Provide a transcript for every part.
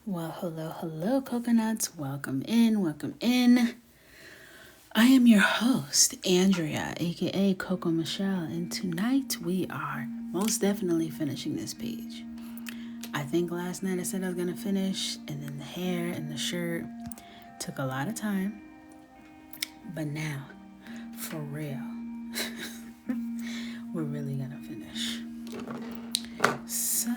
Well, hello, coconuts. Welcome in. I am your host, Andrea, aka Coco Michelle, and tonight we are most definitely finishing this page. I think last night I said I was gonna finish, and then the hair and the shirt took a lot of time, but now, for real, we're really gonna finish. So,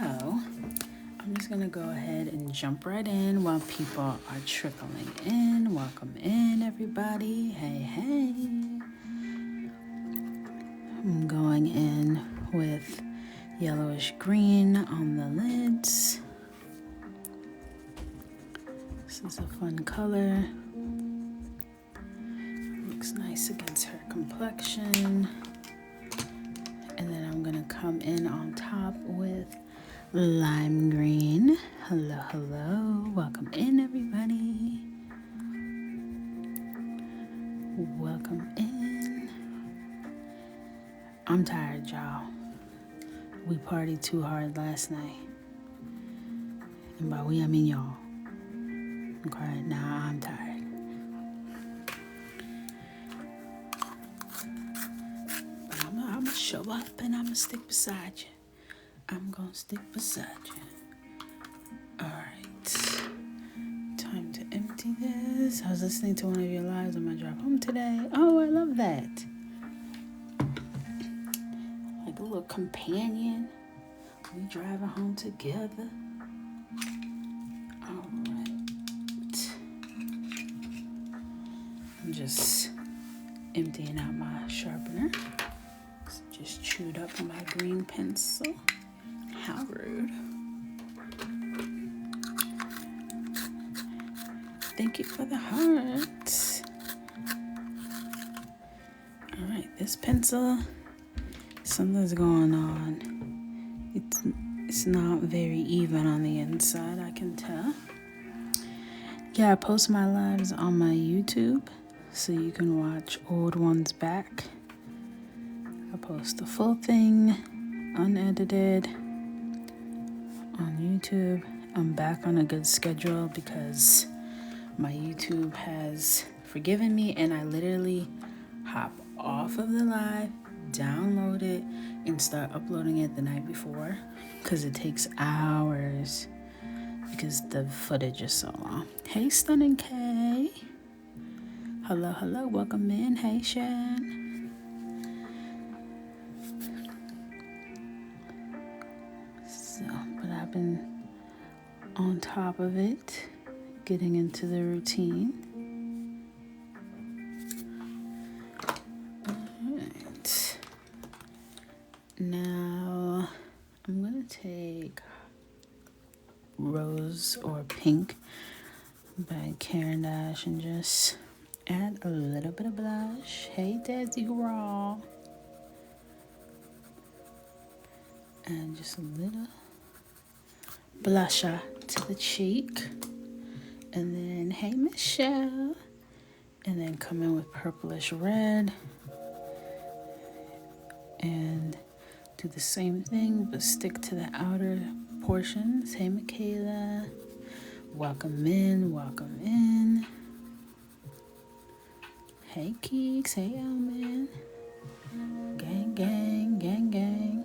I'm just gonna go ahead and jump right in while people are trickling in. Welcome in, everybody. Hey. I'm going in with yellowish green on the lids. This is a fun color. Looks nice against her complexion. And then I'm gonna come in on top with lime green. Hello. Welcome in, everybody. Welcome in. I'm tired, y'all. We partied too hard last night. And by we, I mean y'all. Okay, now I'm tired. But I'm gonna show up and I'm gonna stick beside you. I'm gonna stick beside you. Alright. Time to empty this. I was listening to one of your lives on my drive home today. Oh, I love that. Like a little companion. We driving home together. Alright. I'm just emptying out my sharpener. Just chewed up my green pencil. How rude. Thank you for the hearts. Alright, this pencil, something's going on. It's not very even on the inside, I can tell. Yeah, I post my lives on my YouTube, so you can watch old ones back. I post the full thing, unedited, on YouTube. I'm back on a good schedule because my YouTube has forgiven me, and I literally hop off of the live, download it, and start uploading it the night before because it takes hours because the footage is so long. Hey, Stunning K. Hello. Welcome in. Hey, Shan. So, but I've been on top of it, getting into the routine. Alright. Now, I'm going to take Rose or Pink by Karen Dash and just add a little bit of blush. Hey, Desi Raw. And just a little blusher to the cheek. And then, hey, Michelle. And then come in with purplish red. And do the same thing, but stick to the outer portions. Hey, Michaela. Welcome in. Hey, Keeks. Hey, Elman. Gang.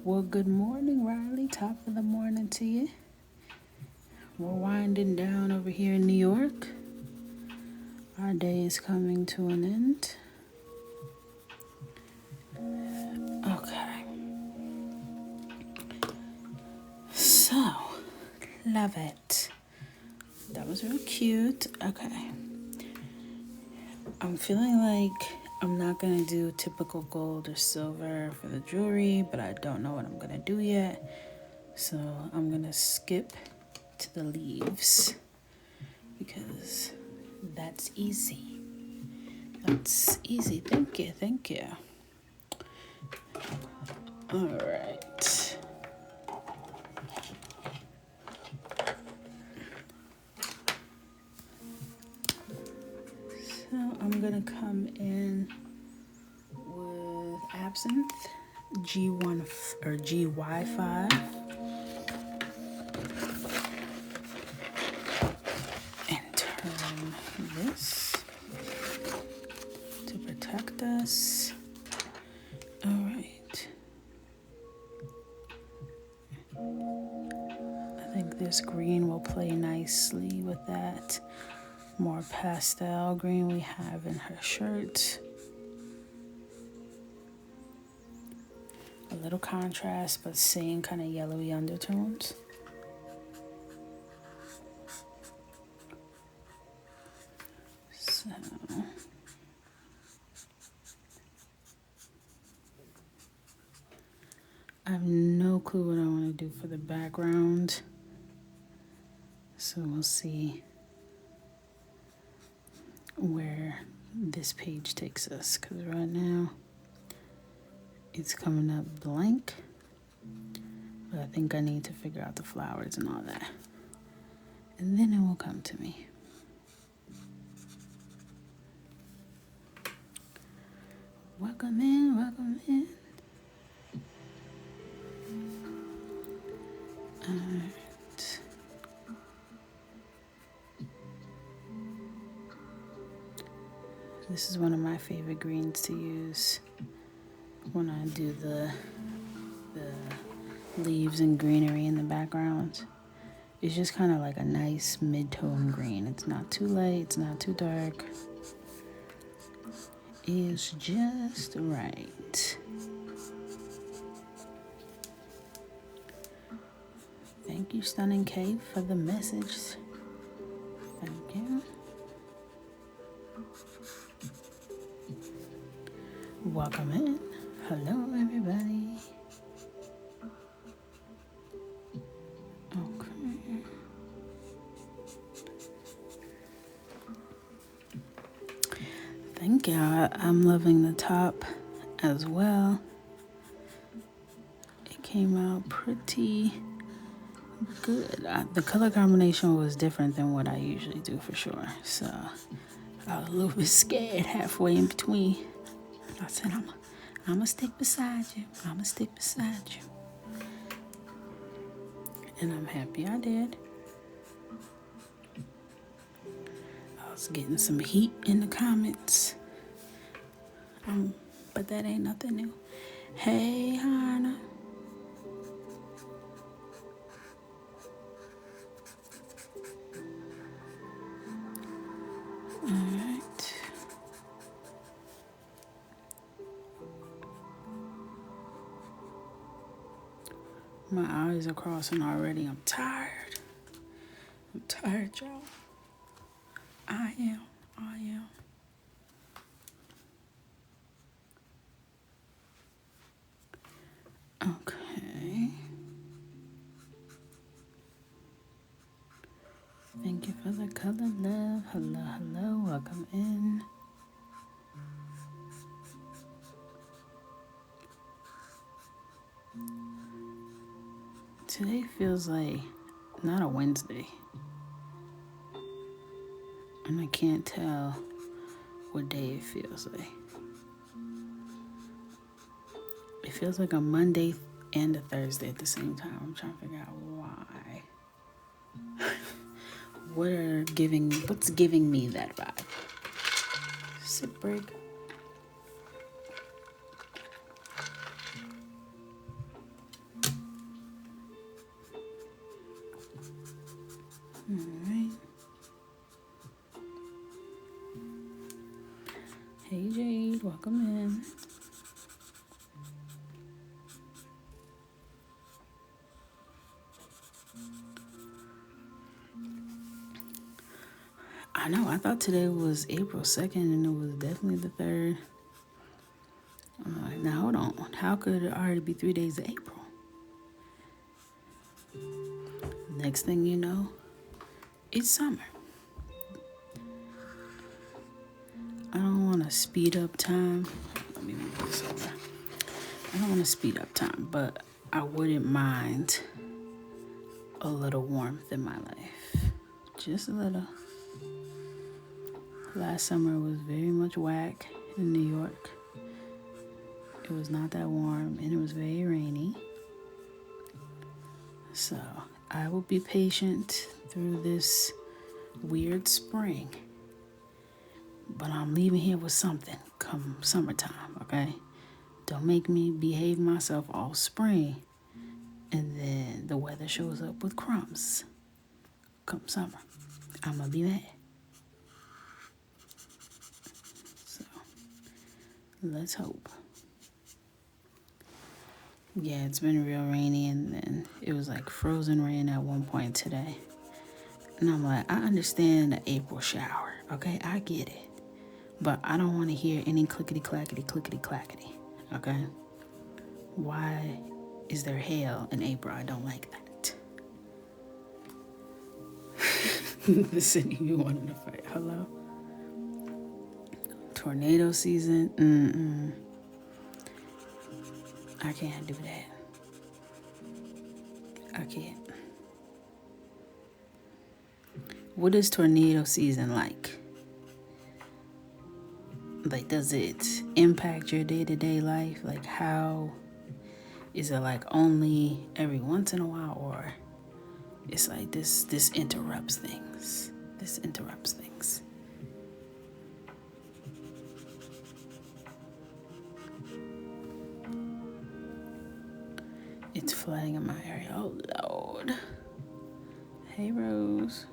Well, good morning, Riley. Top of the morning to you. We're winding down over here in New York. Our day is coming to an end. Okay. So, love it. That was real cute. Okay. I'm feeling like I'm not going to do typical gold or silver for the jewelry, but I don't know what I'm going to do yet. So I'm going to skip to the leaves because that's easy. Thank you. All right. So I'm going to come in with Absinthe, G1 or GY5. think this green will play nicely with that more pastel green we have in her shirt. A little contrast, but same kind of yellowy undertones. So I have no clue what I want to do for the background. So we'll see where this page takes us, because right now it's coming up blank. But I think I need to figure out the flowers and all that. And then it will come to me. Welcome in, welcome in. Alright. This is one of my favorite greens to use when I do the leaves and greenery in the background. It's just kind of like a nice mid-tone green. It's not too light, it's not too dark. It's just right. Thank you, Stunning K, for the message. Thank you. Welcome in. Hello, everybody. Okay. Thank you. I'm loving the top as well. It came out pretty good. The color combination was different than what I usually do for sure. So I was a little bit scared halfway in between. I said, I'm gonna stick beside you. I'm gonna stick beside you. And I'm happy I did. I was getting some heat in the comments. But that ain't nothing new. Hey, Hannah. Alright. My eyes are crossing already. I'm tired. I'm tired, y'all. I am. Okay. Thank you for the color, love. Hello. Welcome in. Today feels like not a Wednesday. And I can't tell what day it feels like. It feels like a Monday and a Thursday at the same time. I'm trying to figure out why. What's giving me that vibe? Sip break. Alright. Hey Jade, welcome in. I know, I thought today was April 2nd and it was definitely the 3rd. I'm like, now hold on. How could it already be 3 days of April? Next thing you know, it's summer. I don't want to speed up time. Let me move this over. I don't want to speed up time, but I wouldn't mind a little warmth in my life. Just a little. Last summer was very much whack in New York. It was not that warm and it was very rainy. So I will be patient through this weird spring. But I'm leaving here with something come summertime, okay? Don't make me behave myself all spring and then the weather shows up with crumbs come summer, I'm gonna be mad. So let's hope. Yeah, it's been real rainy, and then it was like frozen rain at one point today. And I'm like, I understand the April shower, okay? I get it. But I don't want to hear any clickety-clackety, clickety-clackety, okay? Why is there hail in April? I don't like that. The city you wanted to fight. Hello? Tornado season? I can't do that. I can't. What is tornado season like? Like, does it impact your day-to-day life? Like, how is it, like only every once in a while, or it's like this interrupts things? This interrupts things. It's flooding in my area. Oh, Lord. Hey, Rose.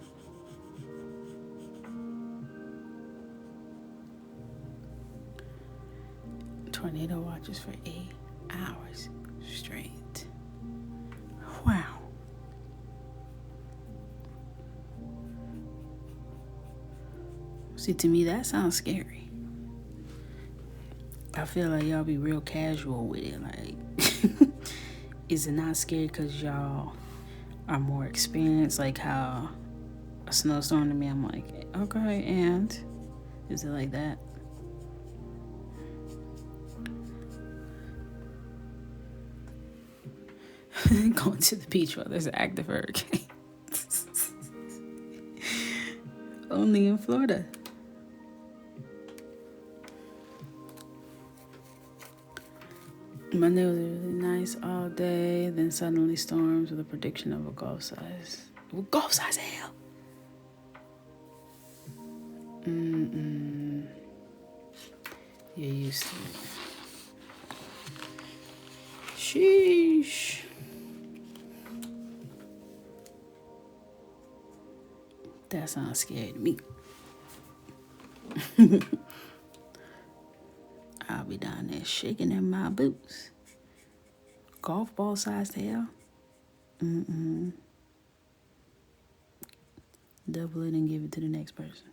Tornado watches for 8 hours straight. Wow. See, to me, that sounds scary. I feel like y'all be real casual with it. Like, is it not scary because y'all are more experienced? Like how a snowstorm to me, I'm like, okay, and is it like that? Going to the beach while there's an active hurricane. Only in Florida. Monday was really nice all day, then suddenly storms with a prediction of a golf size. Golf size hail! You're used to it. Sheesh. That sounds scary to me. I'll be down there shaking in my boots. Golf ball sized hail? Double it and give it to the next person.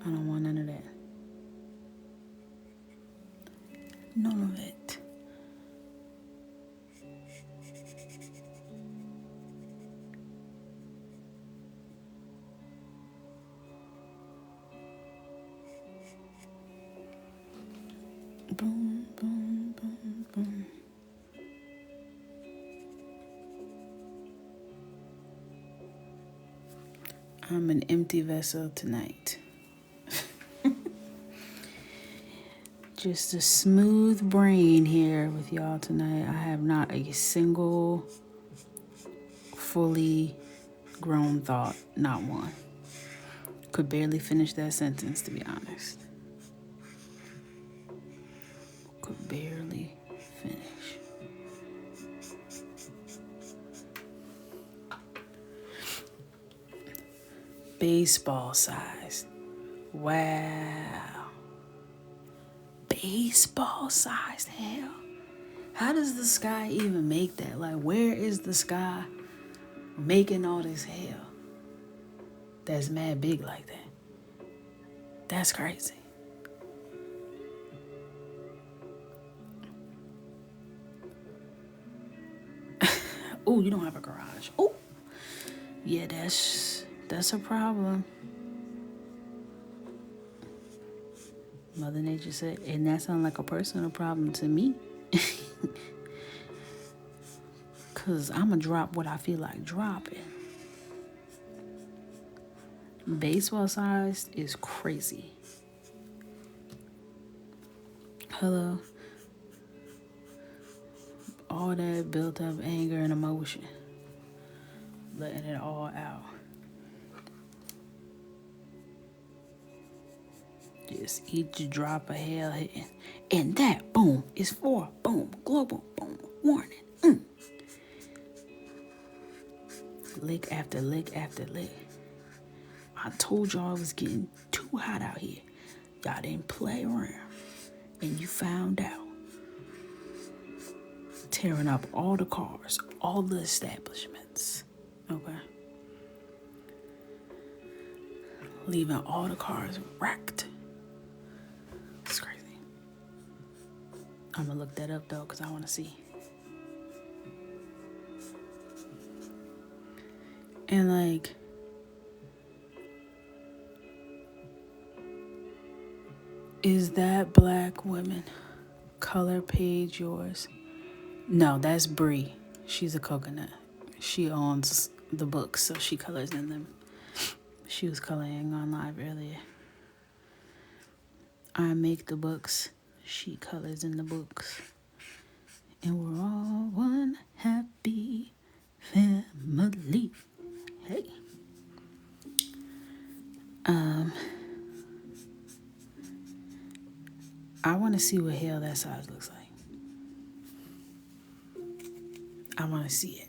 I don't want none of that. None of it. Boom, boom, boom, boom. I'm an empty vessel tonight. Just a smooth brain here with y'all tonight. I have not a single fully grown thought, not one. Could barely finish that sentence, to be honest. Could barely finish. Baseball sized. Wow. Baseball sized hail. How does the sky even make that? Like, where is the sky making all this hail that's mad big like that? That's crazy. Oh, you don't have a garage. Oh, yeah, that's a problem. Mother Nature said, and that sounds like a personal problem to me. Because I'm going to drop what I feel like dropping. Baseball sized is crazy. Hello. All that built up anger and emotion. Letting it all out. Just each drop of hail hitting. And that, boom, is 4. Boom. boom, global, boom, warning. Lick after lick after lick. I told y'all it was getting too hot out here. Y'all didn't play around. And you found out. Tearing up all the cars, all the establishments. Okay? Leaving all the cars wrecked. It's crazy. I'm gonna look that up though, because I want to see. And like, is that black woman color page yours? No, that's Bree. She's a coconut. She owns the books, so she colors in them. She was coloring on live earlier. I make the books. She colors in the books. And we're all one happy family. Hey. I want to see what hell that size looks like. I want to see it.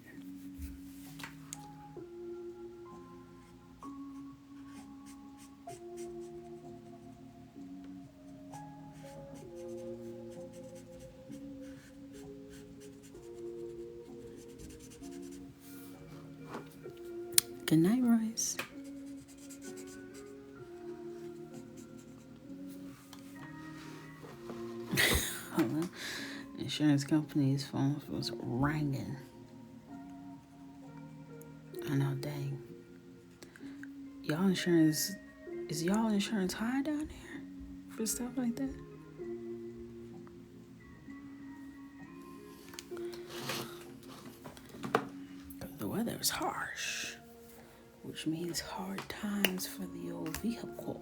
Good night, Royce. Hello. Insurance company's phone was ringing. I know, dang. Is y'all insurance high down there for stuff like that? The weather is harsh, which means hard times for the old vehicle.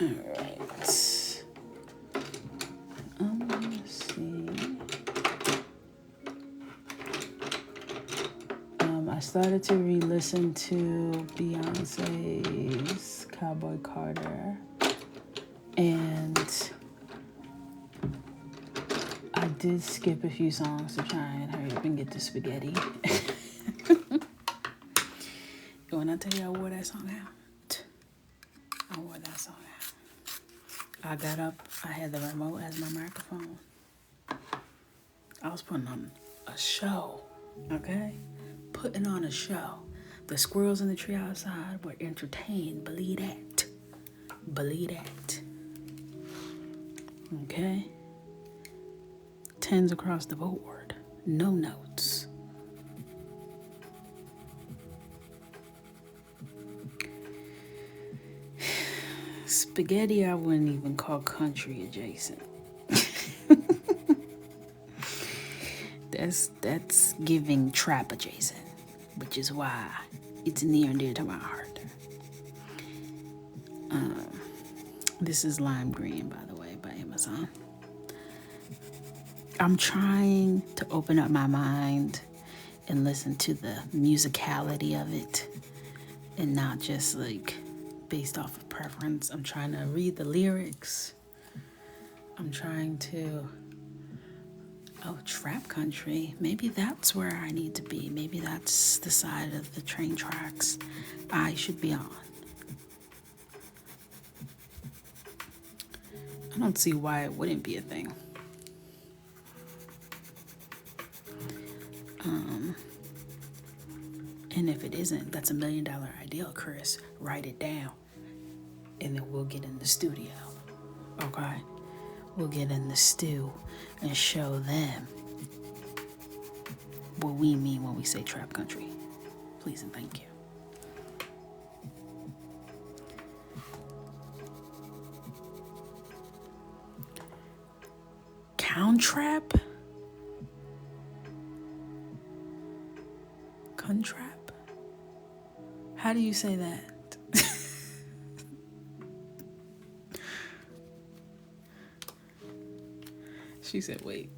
All right. Let's see. I started to re-listen to Beyonce's Cowboy Carter, and I did skip a few songs to try and hurry up and get to spaghetti. When I tell you I wore that song out, I wore that song out. I got up, I had the remote as my microphone. I was putting on a show, okay? Putting on a show. The squirrels in the tree outside were entertained. Believe that. Believe that. Okay? 10s across the board. No notes. Spaghetti I wouldn't even call country adjacent. That's giving trap adjacent, which is why it's near and dear to my heart. This is Lime Green, by the way, by Amazon. I'm trying to open up my mind and listen to the musicality of it and not just like based off of preference. I'm trying to read the lyrics. I'm trying to... Oh, trap country. Maybe that's where I need to be. Maybe that's the side of the train tracks I should be on. I don't see why it wouldn't be a thing. And if it isn't, that's $1 million idea, Chris. Write it down. And then we'll get in the studio. Okay? We'll get in the stew and show them what we mean when we say trap country. Please and thank you. Countrap? Cuntrap? How do you say that? She said, wait.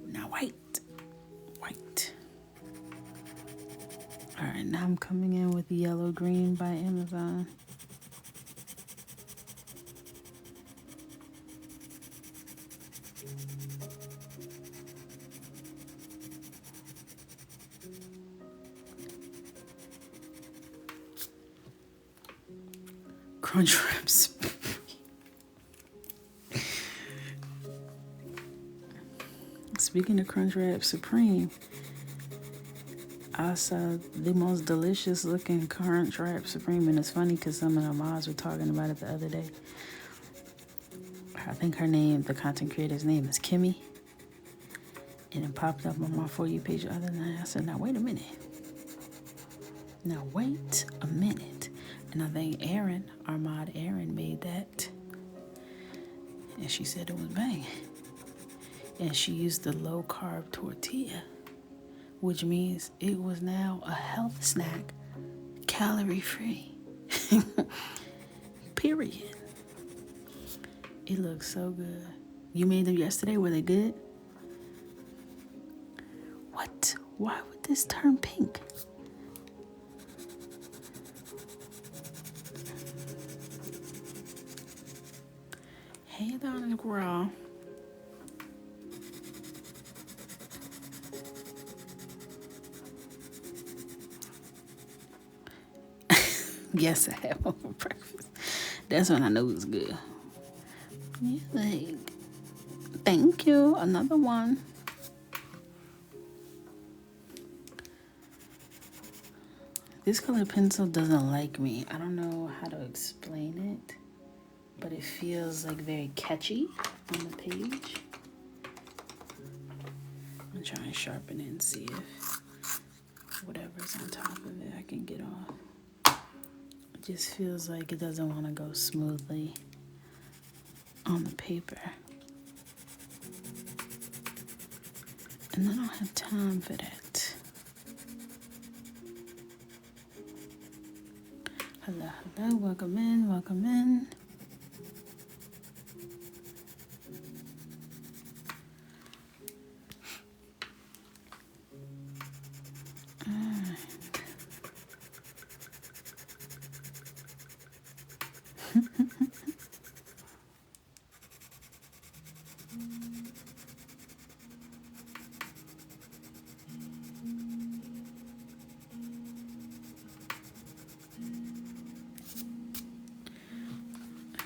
Now, white. All right, now I'm coming in with Yellow Green by Amazon. Crunchwrap Supreme. Speaking of Crunchwrap Supreme, I saw the most delicious looking Crunchwrap Supreme, and it's funny because some of the mods were talking about it the other day. I think her name, the content creator's name is Kimmy, and it popped up on my For You page the other night. I said, now wait a minute. And I think Erin, our mod Erin, made that. And she said it was bang. And she used the low carb tortilla, which means it was now a health snack, calorie free. Period. It looks so good. You made them yesterday? Were they good? What? Why would this turn pink? Hey, Donna Girl. Yes, I had one for breakfast. That's when I knew it was good. Yeah, like, thank you. Another one. This color pencil doesn't like me. I don't know how to explain it, but it feels like very catchy on the page. I'm gonna try and sharpen it and see if whatever's on top of it I can get off. It just feels like it doesn't want to go smoothly on the paper. And I don't have time for that. Hello, hello, welcome in, welcome in.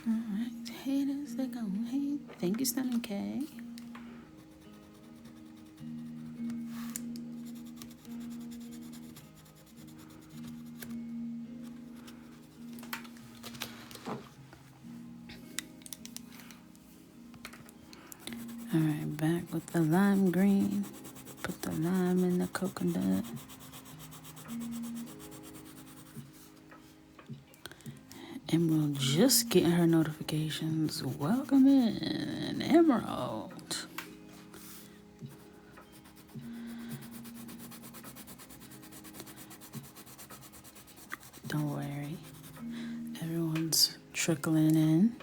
Alright, haters, they gon' hate. Thank you, Stunning K. Alright, back with the lime green. Put the lime in the coconut. Emerald just getting her notifications. Welcome in, Emerald. Don't worry. Everyone's trickling in.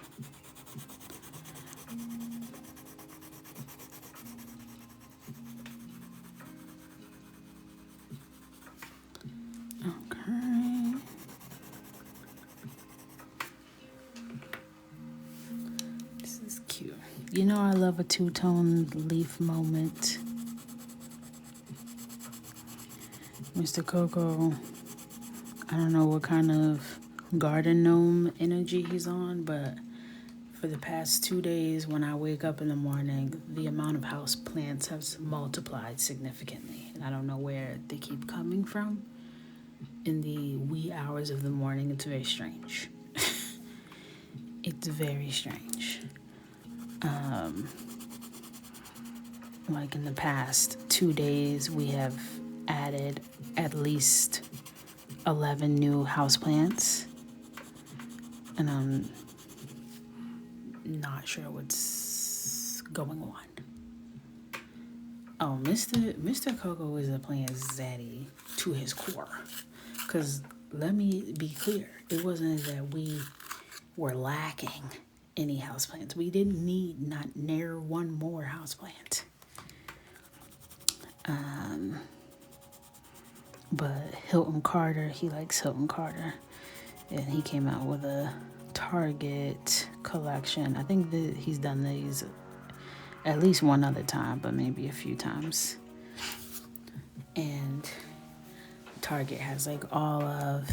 Okay. This is cute. You know I love a two-tone leaf moment. Mr. Coco, I don't know what kind of garden gnome energy he's on, but for the past 2 days when I wake up in the morning, the amount of house plants has multiplied significantly. And I don't know where they keep coming from. In the wee hours of the morning, it's very strange. It's very strange. Like in the past 2 days, we have added at least 11 new houseplants, and I'm not sure what's going on. Oh, Mr. Coco is playing Zaddy to his core. Because let me be clear, it wasn't that we were lacking any houseplants. We didn't need not near one more houseplant. But Hilton Carter, he likes Hilton Carter, and he came out with a Target collection. I think that he's done these at least one other time, but maybe a few times. And Target has like all of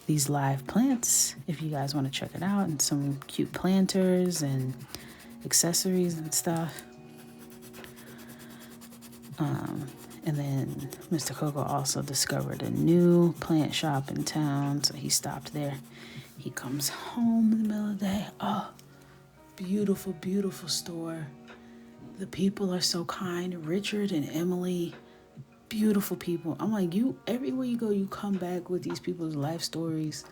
these live plants if you guys want to check it out, and some cute planters and accessories and stuff. And then Mr. Coco also discovered a new plant shop in town, so he stopped there. He comes home in the middle of the day. Oh, beautiful, beautiful store. The people are so kind. Richard and Emily, beautiful people. I'm like, you, everywhere you go, you come back with these people's life stories.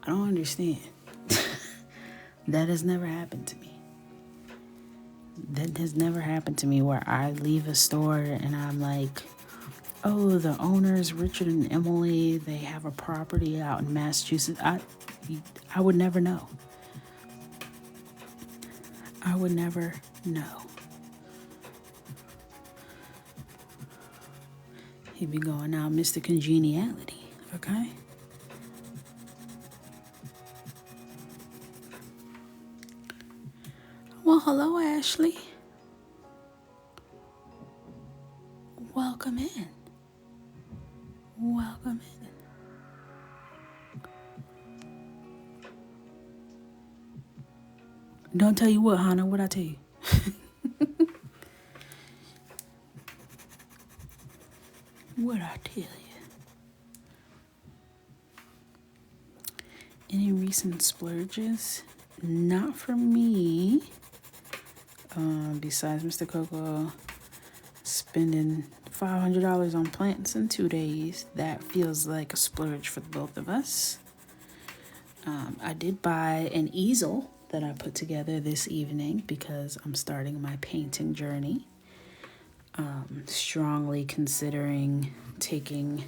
I don't understand. That has never happened to me. That has never happened to me where I leave a store and I'm like, oh, the owners, Richard and Emily, they have a property out in Massachusetts. I would never know. I would never know. He'd be going out, Mr. Congeniality, okay? Well, hello, Ashley. Welcome in. Welcome in. Don't tell you what, Hannah. What'd I tell you? What'd I tell you? Any recent splurges? Not for me. Besides Mr. Coco spending $500 on plants in 2 days, that feels like a splurge for the both of us. I did buy an easel that I put together this evening because I'm starting my painting journey. Strongly considering taking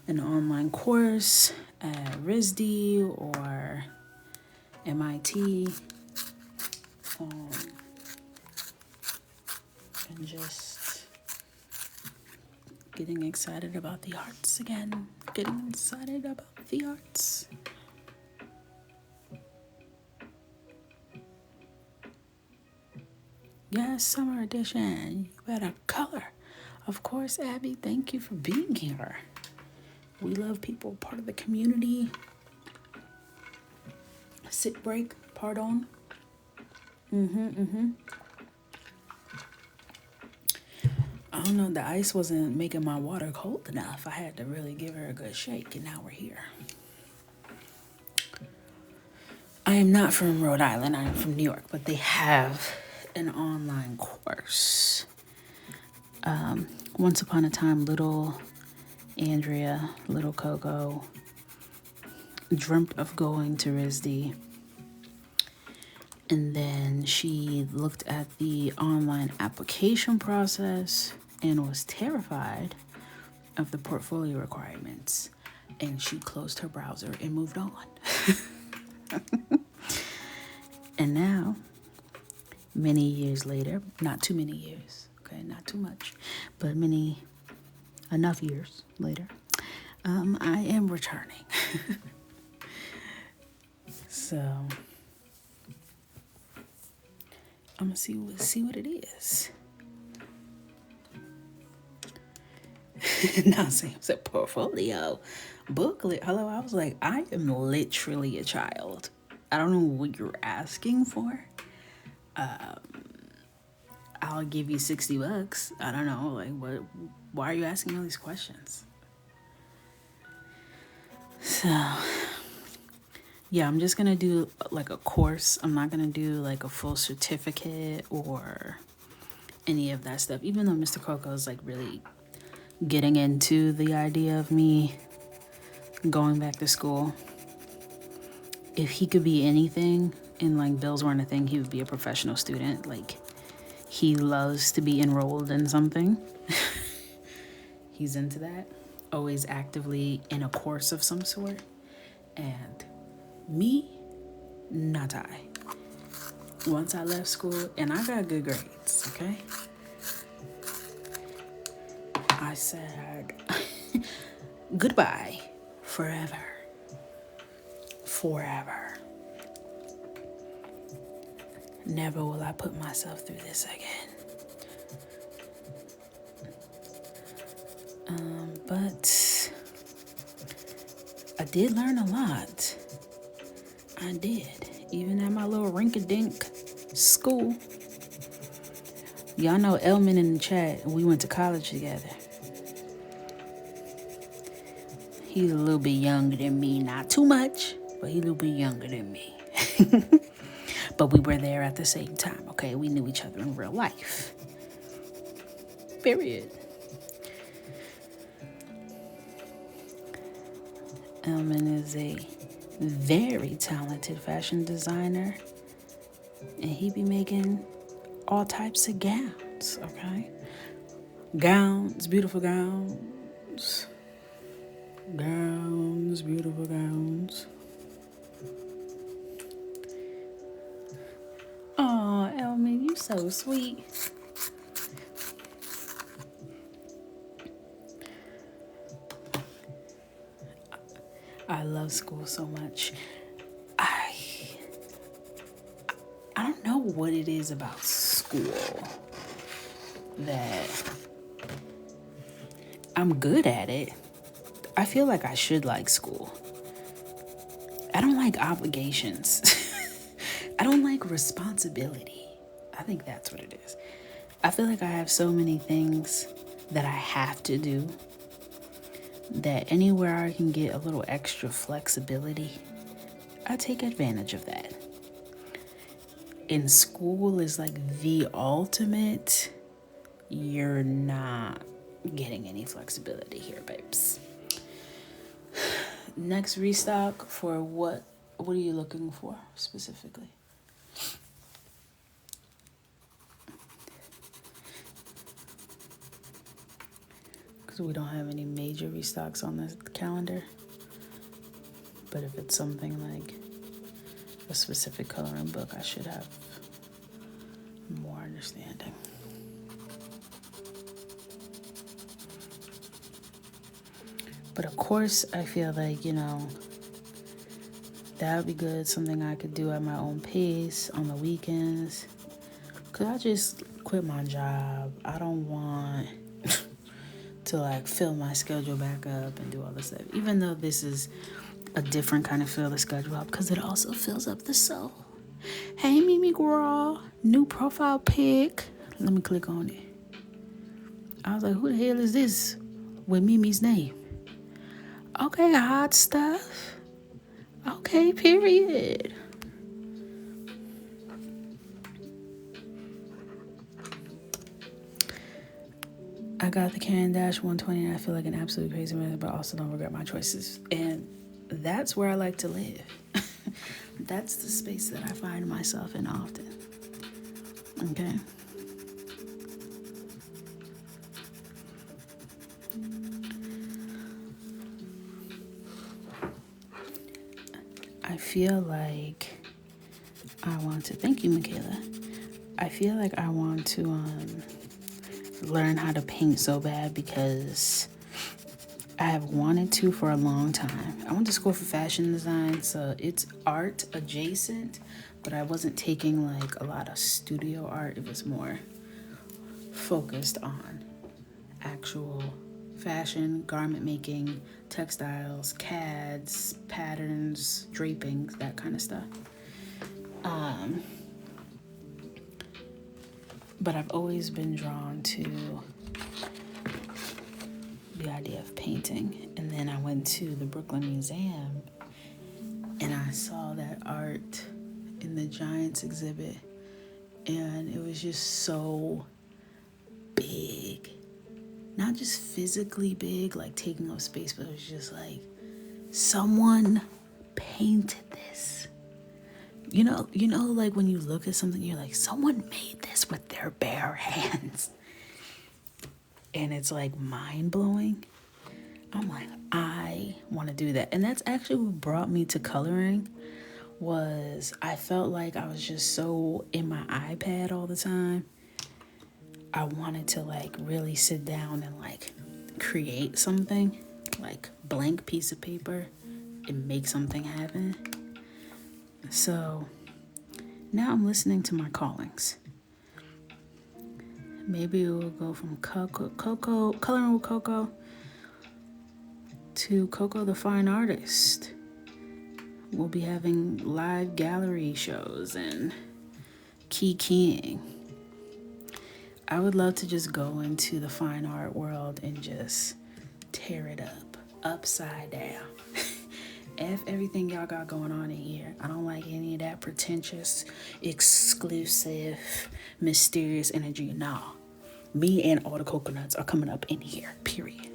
an online course at RISD or MIT. And just getting excited about the arts again. Getting excited about the arts. Yes, summer edition. You better color. Of course, Abby, thank you for being here. We love people, part of the community. Sit break, pardon. I don't know, the ice wasn't making my water cold enough. I had to really give her a good shake, and now we're here. I am not from Rhode Island, I am from New York, but they have an online course. Once upon a time, little Andrea, little Coco, dreamt of going to RISD. And then she looked at the online application process and was terrified of the portfolio requirements. And she closed her browser and moved on. And now, many years later, not too many years, okay, not too much, but enough years later, I am returning. So I'm gonna see what it is. Now Sam said portfolio booklet. Hello, I was like, I am literally a child. I don't know what you're asking for. I'll give you $60. I don't know, like what? Why are you asking all these questions? So, yeah, I'm just gonna do like a course. I'm not gonna do like a full certificate or any of that stuff. Even though Mr. Coco is like really getting into the idea of me going back to school. If he could be anything and like bills weren't a thing, he would be a professional student. Like, he loves to be enrolled in something. He's into that. Always actively in a course of some sort. And me, not I. Once I left school, and I got good grades, okay? I said, goodbye, forever. Forever. Never will I put myself through this again. But I did learn a lot. I did. Even at my little rink-a-dink school. Y'all know Elman in the chat. We went to college together. He's a little bit younger than me. Not too much, but he's a little bit younger than me. But we were there at the same time, okay? We knew each other in real life. Period. Elman is a very talented fashion designer. And he be making all types of gowns, okay? Gowns, beautiful gowns. Gowns, beautiful gowns. Oh, Elman, you so sweet. I love school so much. I don't know what it is about school that I'm good at it. I feel like I should like school. I don't like obligations. I don't like responsibility. I think that's what it is. I feel like I have so many things that I have to do that anywhere I can get a little extra flexibility, I take advantage of that. In school is like the ultimate. You're not getting any flexibility here, babes. Next restock for what are you looking for specifically? Because we don't have any major restocks on the calendar. But if it's something like a specific coloring book, I should have more understanding. But of course, I feel like, that would be good. Something I could do at my own pace on the weekends. Because I just quit my job. I don't want to like fill my schedule back up and do all this stuff. Even though this is a different kind of fill the schedule up, because it also fills up the soul. Hey, Mimi girl. New profile pic. Let me click on it. I was like, who the hell is this with Mimi's name? Okay, hot stuff. Okay, period. I got the Canon Dash 120 and I feel like an absolute crazy man, but also don't regret my choices. And that's where I like to live. That's the space that I find myself in often. Okay. I feel like I want to, thank you, Michaela. I feel like I want to learn how to paint so bad because I have wanted to for a long time. I went to school for fashion design, so it's art adjacent, but I wasn't taking like a lot of studio art. It was more focused on actual fashion, garment making, textiles, CADs, patterns, drapings, that kind of stuff. But I've always been drawn to the idea of painting. And then I went to the Brooklyn Museum and I saw that art in the Giants exhibit. And it was just so big. Not just physically big, like taking up space, but it was just like, someone painted this. You know, like when you look at something, you're like, someone made this with their bare hands. And it's like mind blowing. I'm like, I want to do that. And that's actually what brought me to coloring, was I felt like I was just so in my iPad all the time. I wanted to like really sit down and like create something, like blank piece of paper, and make something happen. So now I'm listening to my callings. Maybe we'll go from Coco, coloring with Coco, to Coco the Fine Artist. We'll be having live gallery shows and keying. I would love to just go into the fine art world and just tear it up, upside down. F everything y'all got going on in here. I don't like any of that pretentious, exclusive, mysterious energy. Nah. Me and all the coconuts are coming up in here, period.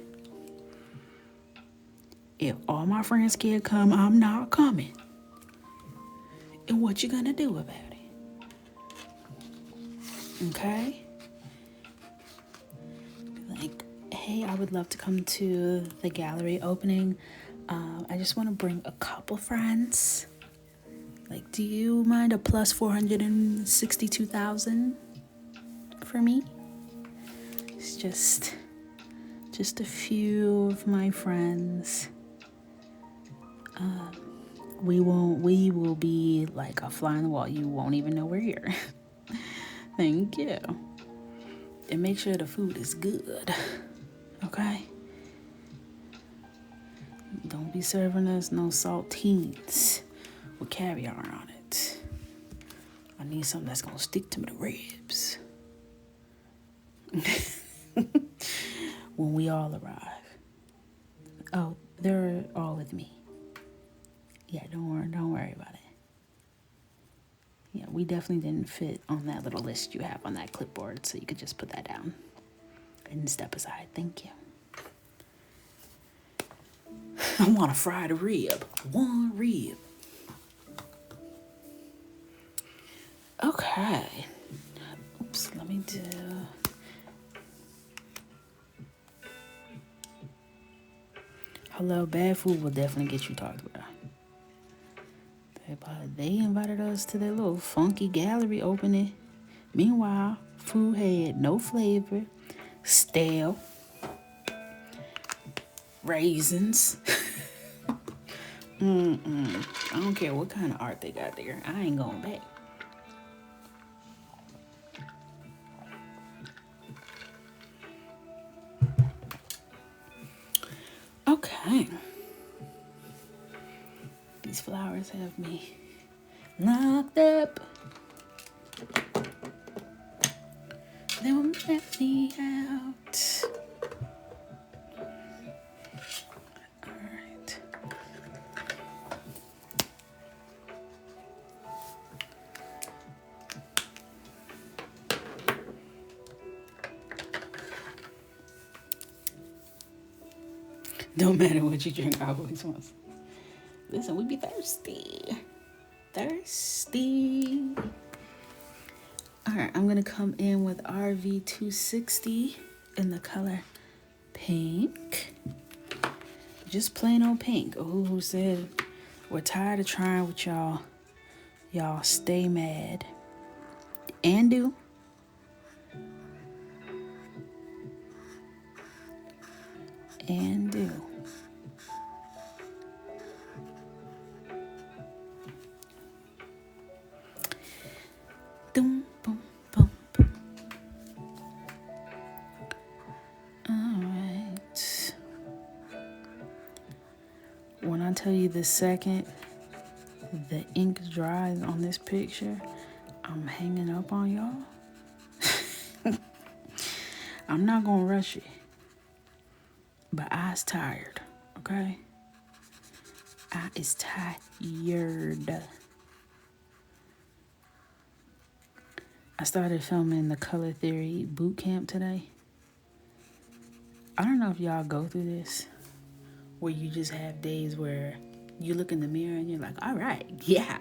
If all my friends can't come, I'm not coming. And what you gonna do about it? Okay? Like, hey, I would love to come to the gallery opening. I just want to bring a couple friends. Like, do you mind a plus 462,000 for me? It's just a few of my friends. We will be like a fly on the wall. You won't even know we're here. Thank you. And make sure the food is good. Okay? Don't be serving us no saltines with caviar on it. I need something that's gonna stick to the ribs. When we all arrive. Oh, they're all with me. Yeah, don't worry about it. Yeah, we definitely didn't fit on that little list you have on that clipboard, so you could just put that down and step aside. Thank you. I want a fried rib. One rib. Okay. Oops, let me do... Hello, bad food will definitely get you talked about. They invited us to their little funky gallery opening. Meanwhile, food had no flavor, stale, raisins. I don't care what kind of art they got there. I ain't going back. Okay. These flowers have me locked up. They won't let me out. Alright. Don't matter what you drink, I always want some. Listen, we be thirsty. Alright, I'm gonna come in with RV260 in the color pink. Just plain old pink. Oh, who said we're tired of trying with y'all. Y'all stay mad. And do. And do. Boom, boom, boom, boom. Alright. When I tell you the second the ink dries on this picture, I'm hanging up on y'all. I'm not gonna rush it. But I's tired, okay? I is tired. I started filming the Color Theory boot camp today. I don't know if y'all go through this, where you just have days where you look in the mirror and you're like, all right, yeah.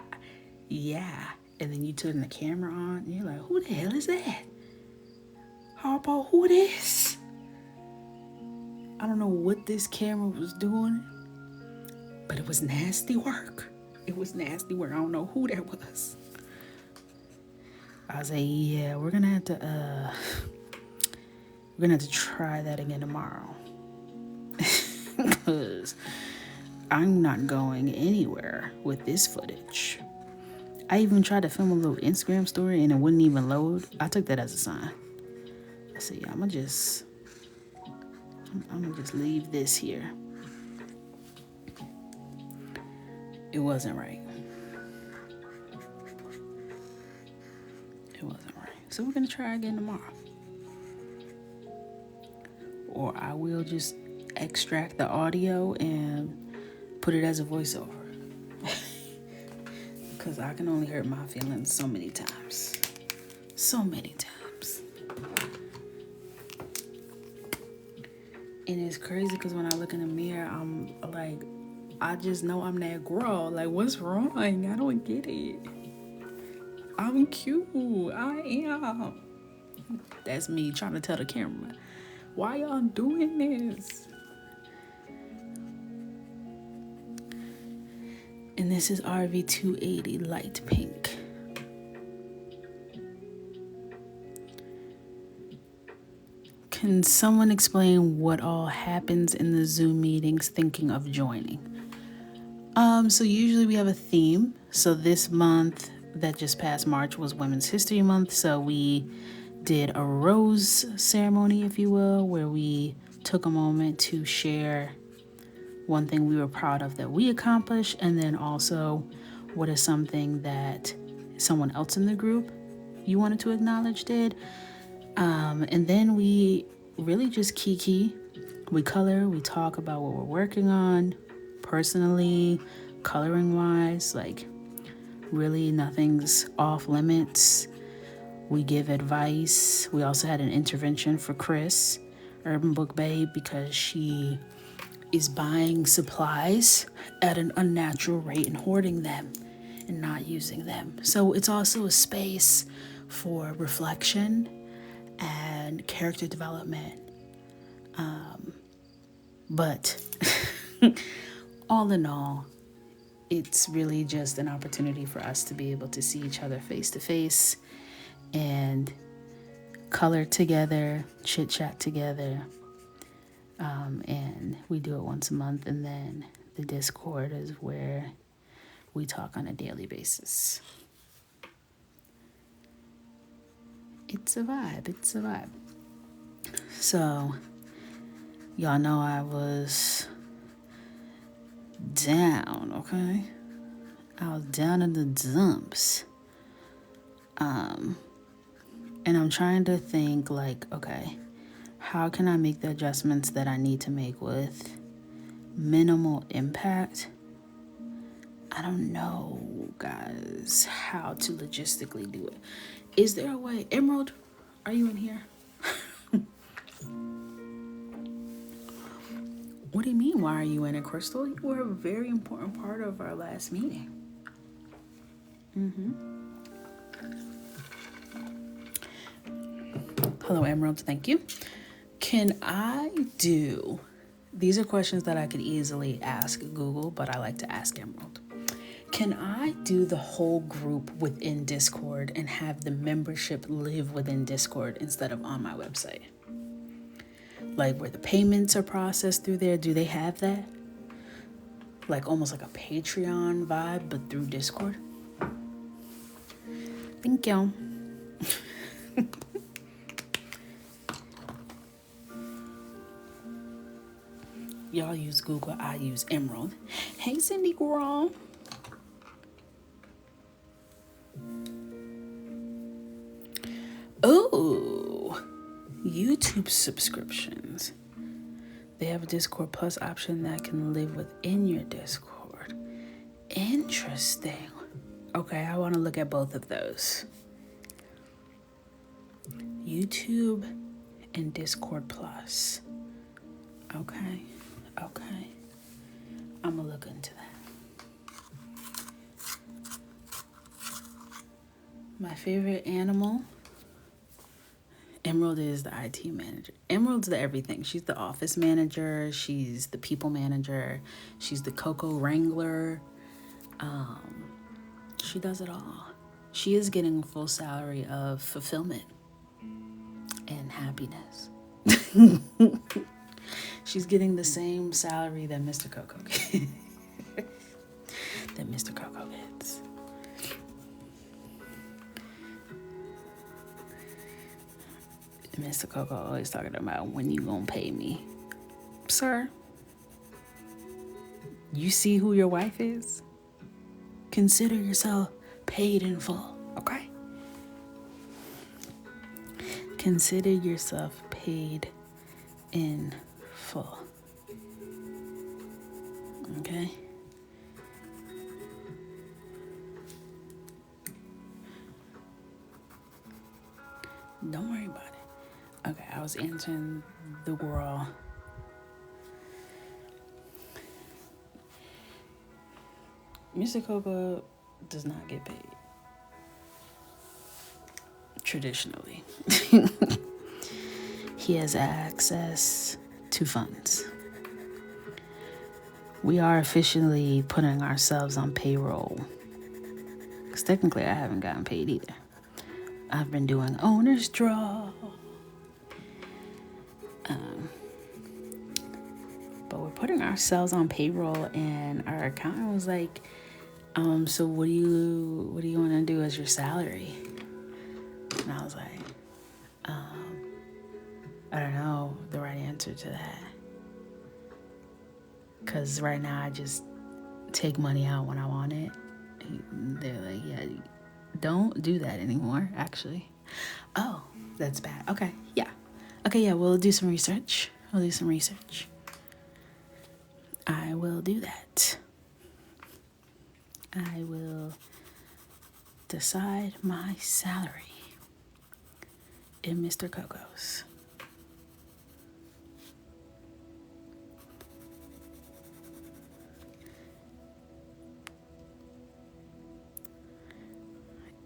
And then you turn the camera on and you're like, who the hell is that? Harpo, who this? I don't know what this camera was doing, but it was nasty work. I don't know who that was. I was like, yeah, we're gonna have to try that again tomorrow. Because I'm not going anywhere with this footage. I even tried to film a little Instagram story and it wouldn't even load. I took that as a sign. I said, yeah, I'm gonna just leave this here. It wasn't right. It wasn't right. So we're going to try again tomorrow. Or I will just extract the audio and put it as a voiceover. Because I can only hurt my feelings so many times. So many times. And it's crazy because when I look in the mirror, I'm like, I just know I'm that girl. Like, what's wrong? I don't get it. I'm cute. I am. That's me trying to tell the camera, why y'all doing this? And this is RV280 light pink. Can someone explain what all happens in the Zoom meetings thinking of joining? So usually we have a theme. So this month that just passed, March, was Women's History Month. So we did a rose ceremony, if you will, where we took a moment to share one thing we were proud of that we accomplished, and then also what is something that someone else in the group you wanted to acknowledge did. And then we really just kiki. We color, we talk about what we're working on personally, coloring wise, like really nothing's off limits. We give advice. We also had an intervention for Chris, Urban Book Babe, because she is buying supplies at an unnatural rate and hoarding them and not using them. So it's also a space for reflection and character development. But all in all, it's really just an opportunity for us to be able to see each other face to face and color together, chit chat together. And we do it once a month, and then the Discord is where we talk on a daily basis. It's a vibe. It's a vibe. So, y'all know I was down, okay? I was down in the dumps. And I'm trying to think like, okay, how can I make the adjustments that I need to make with minimal impact? I don't know, guys, how to logistically do it. Is there a way? Emerald, are you in here? What do you mean, why are you in it, Crystal? You were a very important part of our last meeting. Hello, Emerald, thank you. Can I do... These are questions that I could easily ask Google, but I like to ask Emerald. Can I do the whole group within Discord and have the membership live within Discord instead of on my website? Like where the payments are processed through there, do they have that? Like almost like a Patreon vibe, but through Discord? Thank you. Y'all use Google, I use Emerald. Hey, Cindy girl. Oh, YouTube subscriptions. They have a Discord Plus option that can live within your Discord. Interesting. Okay, I want to look at both of those. YouTube and Discord Plus. Okay. I'm gonna look into that. My favorite animal. Emerald is the IT manager. Emerald's the everything. She's the office manager. She's the people manager. She's the Coco wrangler. She does it all. She is getting a full salary of fulfillment and happiness. She's getting the same salary that Mr. Coco gets. that Mr. Coco gets. Mr. Coco always talking about when you gonna pay me. Sir, you see who your wife is? Consider yourself paid in full, okay? Consider yourself paid in full. Okay? Don't worry about it. Okay, I was answering the girl. Mr. Coco does not get paid. Traditionally. He has access to funds. We are officially putting ourselves on payroll. Because technically I haven't gotten paid either. I've been doing owner's draw. But we're putting ourselves on payroll, and our accountant was like, so what do you want to do as your salary? And I was like, I don't know the right answer to that. Because right now I just take money out when I want it. They're like, yeah, don't do that anymore, actually. Oh, that's bad. Okay, yeah. Okay, yeah, we'll do some research. I will do that. I will decide my salary in Mr. Coco's.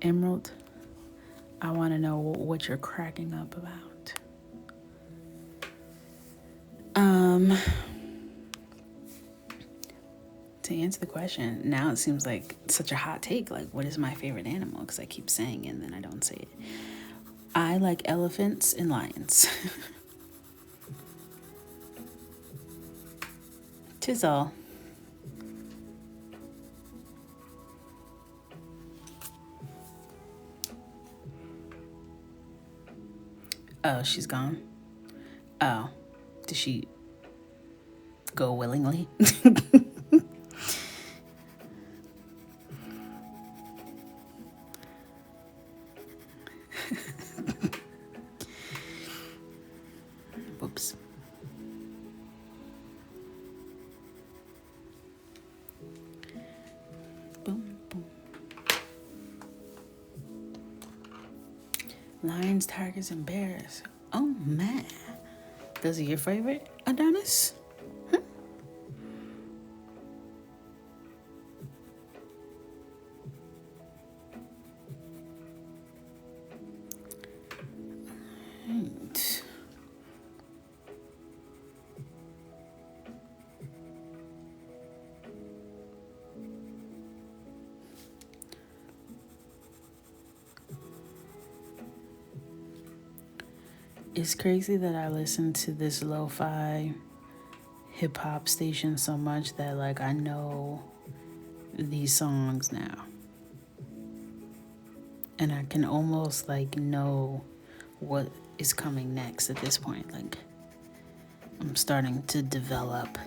Emerald, I want to know what you're cracking up about. To answer the question, now it seems like such a hot take. Like, what is my favorite animal? Because I keep saying it and then I don't say it. I like elephants and lions. 'Tis all. Oh, she's gone? Oh, did she go willingly? Whoops. Boom, boom. Lions, tigers, and bears. Oh, man. Those are your favorite, Adonis? Right. It's crazy that I listen to this lo-fi hip-hop station so much that, like, I know these songs now. And I can almost, like, know what is coming next at this point. Like, I'm starting to develop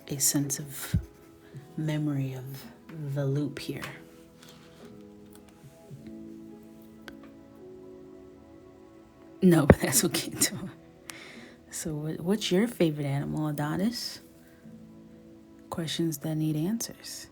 a sense of memory of the loop here. No, but that's okay too. So what's your favorite animal, Adonis? Questions that need answers.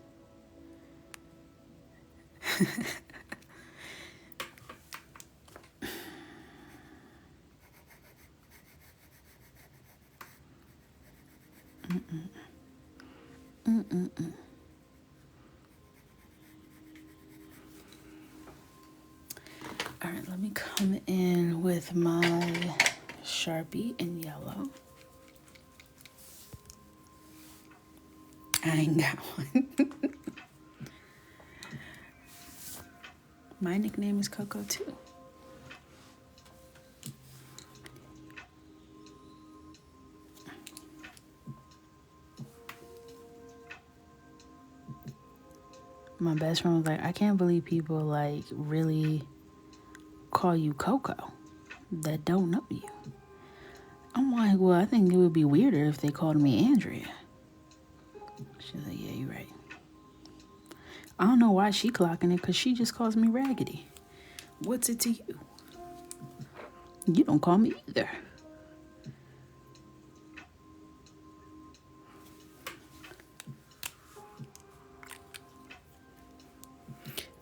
All right, let me come in with my Sharpie in yellow. I ain't got one. My nickname is Coco too. My best friend was like, I can't believe people like really call you Coco that don't know you. I'm like, well, I think it would be weirder if they called me Andrea. She's like, yeah, you're right. I don't know why she clocking it, because she just calls me raggedy. What's it to you? You don't call me either.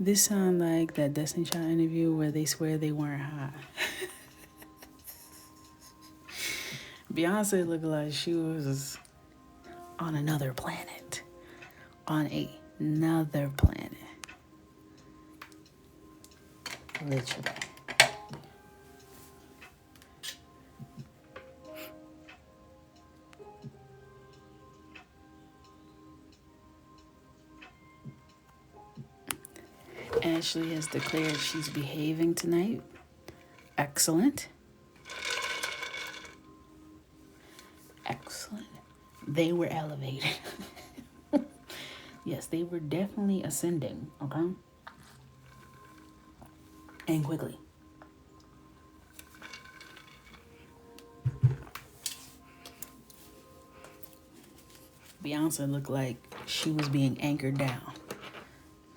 This sound like that Destiny Child interview where they swear they weren't high. Beyonce looked like she was on another planet. On another planet. Literally. Ashley has declared she's behaving tonight. Excellent. Excellent. They were elevated. Yes, they were definitely ascending, okay? And quickly. Beyonce looked like she was being anchored down.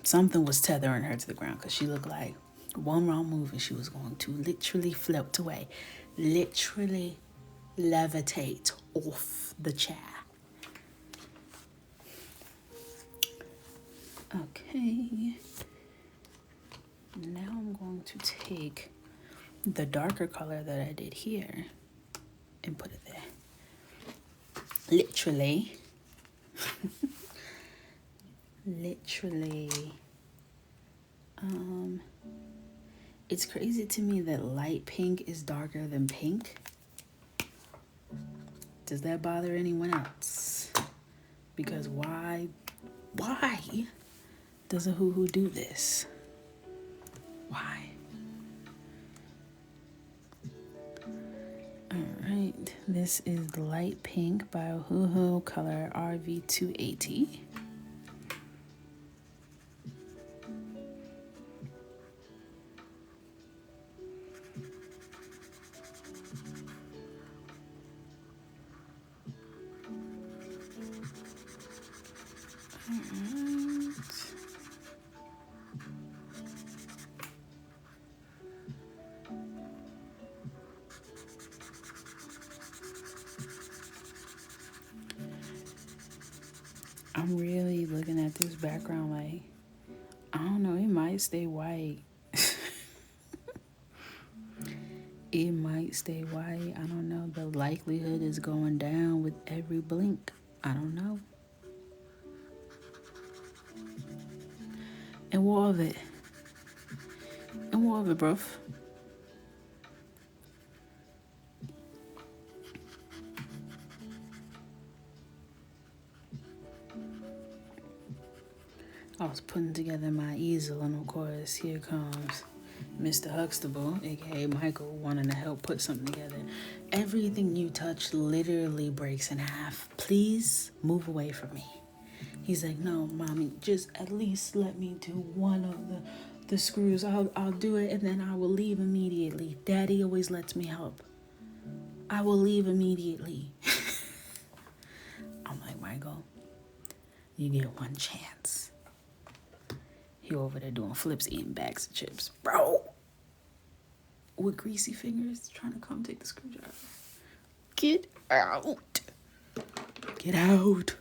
Something was tethering her to the ground because she looked like one wrong move and she was going to literally float away. Literally levitate off the chair. Okay. Now I'm going to take the darker color that I did here and put it there. Literally. Literally. It's crazy to me that light pink is darker than pink. Does that bother anyone else? Because why does a hoo-hoo do this? Why? Alright, this is light pink by hoo-hoo, color RV280. I'm really looking at this background like, I don't know, it might stay white. It might stay white. I don't know. The likelihood is going down with every blink. I don't know. And what of it? And what of it, bruv? I was putting together my easel, and of course, here comes Mr. Huxtable, aka Michael, wanting to help put something together. Everything you touch literally breaks in half. Please move away from me. He's like, no, mommy, just at least let me do one of the screws. I'll do it and then I will leave immediately. Daddy always lets me help. I will leave immediately. I'm like, Michael, you get one chance. He over there doing flips, eating bags of chips. Bro! With greasy fingers trying to come take the screwdriver. Get out. Get out.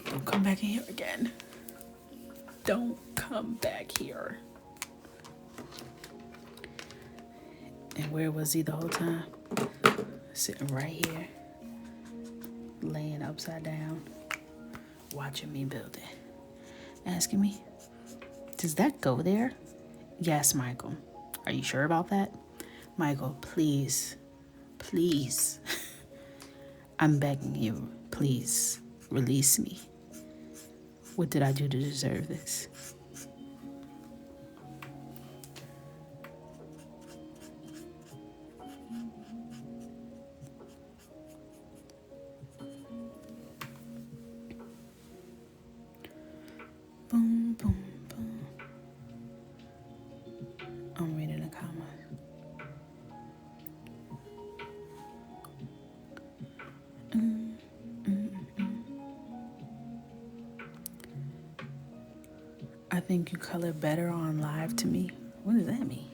Don't come back in here again. Don't come back here. And where was he the whole time? Sitting right here. Laying upside down. Watching me build it. Asking me, does that go there? Yes, Michael. Are you sure about that? Michael, please. Please. I'm begging you. Please. Release me. What did I do to deserve this? Boom, boom, boom. I'm reading a comment. I think you color better on live to me. What does that mean?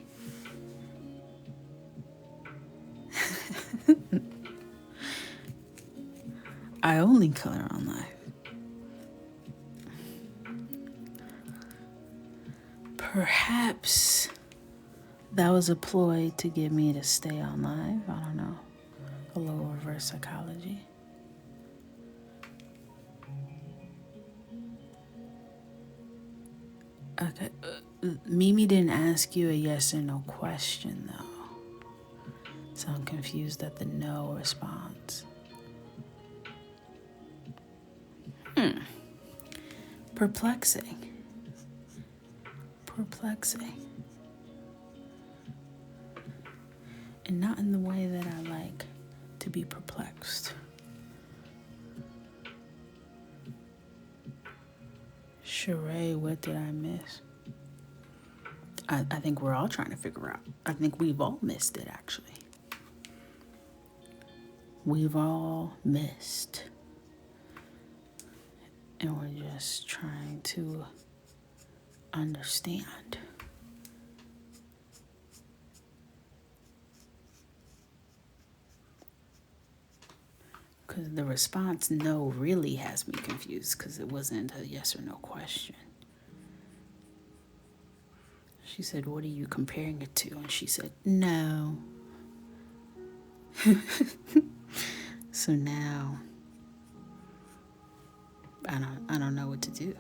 I only color on live. Perhaps that was a ploy to get me to stay on live. I don't know. A little reverse psychology. Okay. Mimi didn't ask you a yes or no question, though. So I'm confused at the no response. Perplexing. And not in the way that I like to be perplexed. Sheree, what did I miss? I think we're all trying to figure out. I think we've all missed it, actually. We've all missed. And we're just trying to understand. Because the response no really has me confused because it wasn't a yes or no question. She said, what are you comparing it to? And she said, no. So now, I don't know what to do.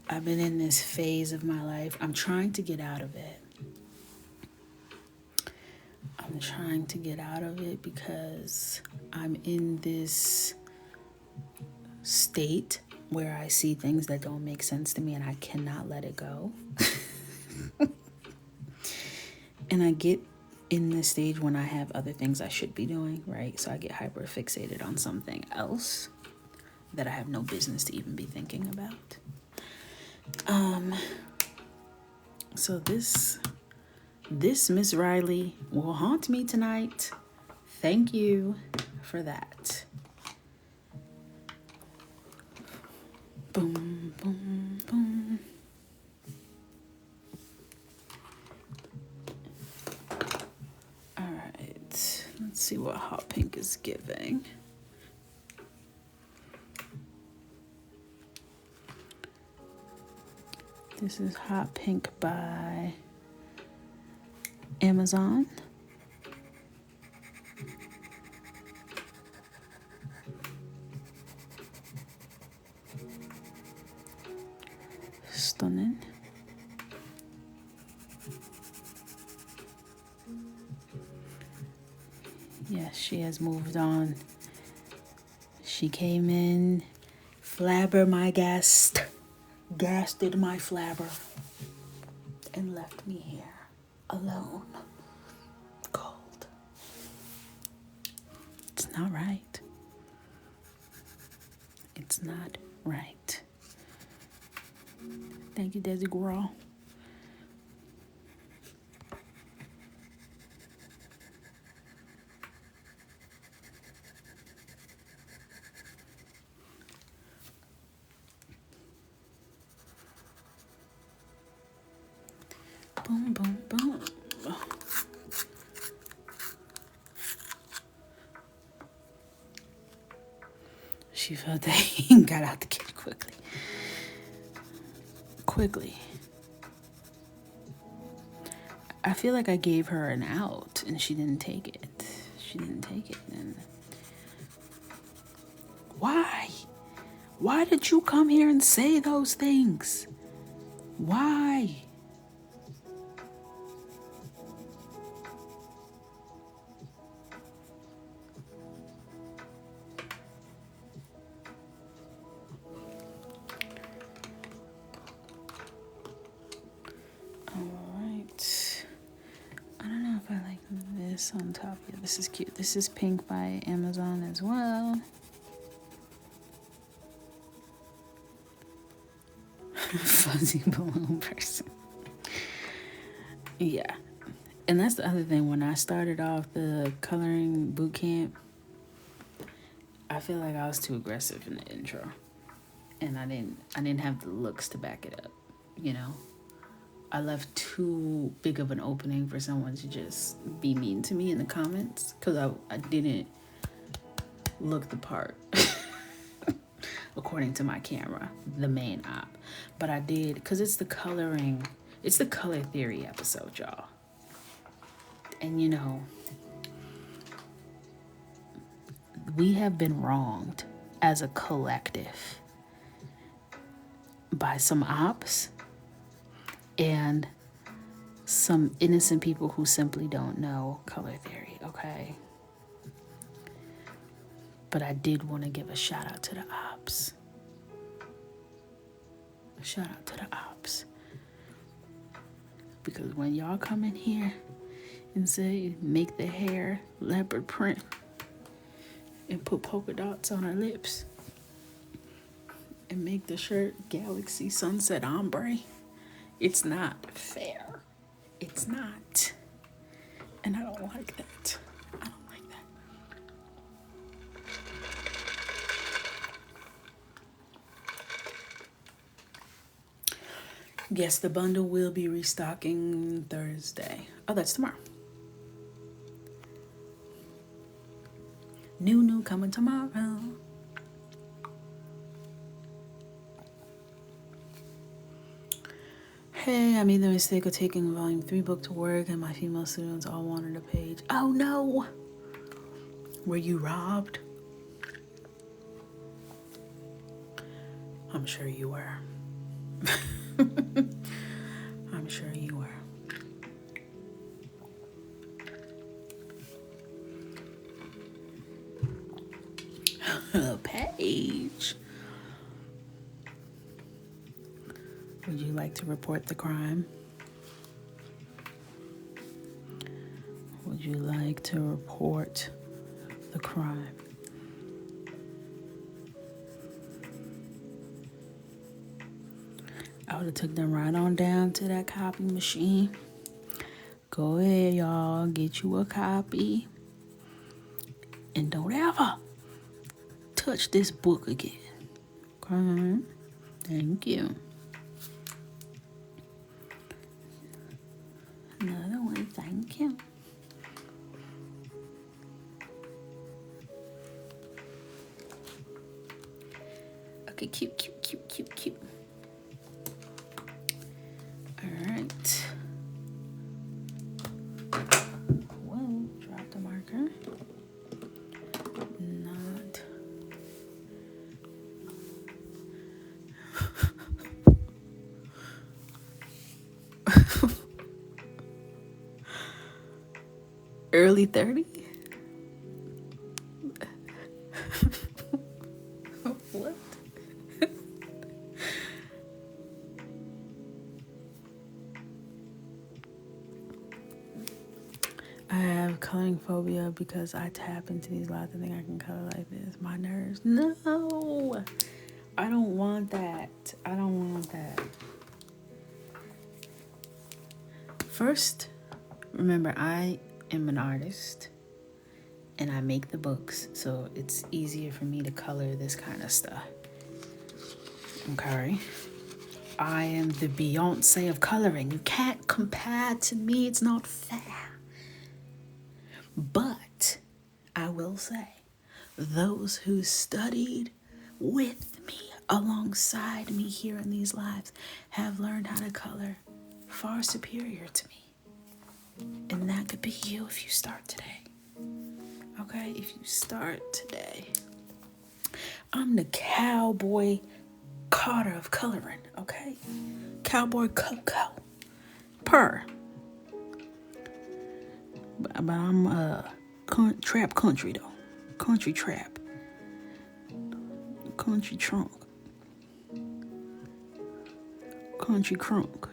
I've been in this phase of my life. I'm trying to get out of it. Because I'm in this state where I see things that don't make sense to me and I cannot let it go. And I get in this stage when I have other things I should be doing, right? So I get hyper fixated on something else that I have no business to even be thinking about. So this Miss Riley will haunt me tonight. Thank you for that. Boom, boom, boom. All right, let's see what hot pink is giving. This is hot pink by Amazon. Stunning. Yes, she has moved on. She came in, flabber my gasted my flabber, and left me here alone, cold. It's not right. It's not right. Thank you, Desi girl. Boom, boom, boom. She felt that he got out the kitchen quickly. I feel like I gave her an out and she didn't take it. And why? Why did you come here and say those things? Why? On top. Yeah, this is cute. This is pink by Amazon as well. Fuzzy balloon person. Yeah. And that's the other thing. When I started off the coloring boot camp, I feel like I was too aggressive in the intro. and I didn't have the looks to back it up, you know. I left too big of an opening for someone to just be mean to me in the comments, because I didn't look the part according to my camera, the main op. But I did, because it's the color theory episode, y'all. And you know, we have been wronged as a collective by some ops and some innocent people who simply don't know color theory, okay? But I did want to give a shout out to the ops. A shout out to the ops. Because when y'all come in here and say, make the hair leopard print and put polka dots on her lips and make the shirt galaxy sunset ombre, it's not fair. It's not. And I don't like that. I don't like that. Yes, the bundle will be restocking Thursday. Oh, that's tomorrow. New coming tomorrow. Hey, I made the mistake of taking volume 3 book to work and my female students all wanted a page. Oh no! Were you robbed? I'm sure you were. I'm sure you were. A page. Would you like to report the crime? Would you like to report the crime? I would have took them right on down to that copy machine. Go ahead, y'all. Get you a copy. And don't ever touch this book again. Okay? Thank you. Another one, thank you. Okay, cute. All right. Whoa, drop the marker. Not. Early 30? What? I have coloring phobia because I tap into these lights and think I can color like this. My nerves. No! I don't want that. I don't want that. First, remember, I am an artist and I make the books, so it's easier for me to color this kind of stuff. Okay? I am the Beyonce of coloring. You can't compare to me. It's not fair. But I will say, those who studied with me, alongside me here in these lives, have learned how to color far superior to me. And that could be you if you start today. Okay? If you start today. I'm the cowboy Carter of coloring. Okay? Cowboy Coco. Purr. But I'm trap country though. Country trap. Country trunk. Country crunk.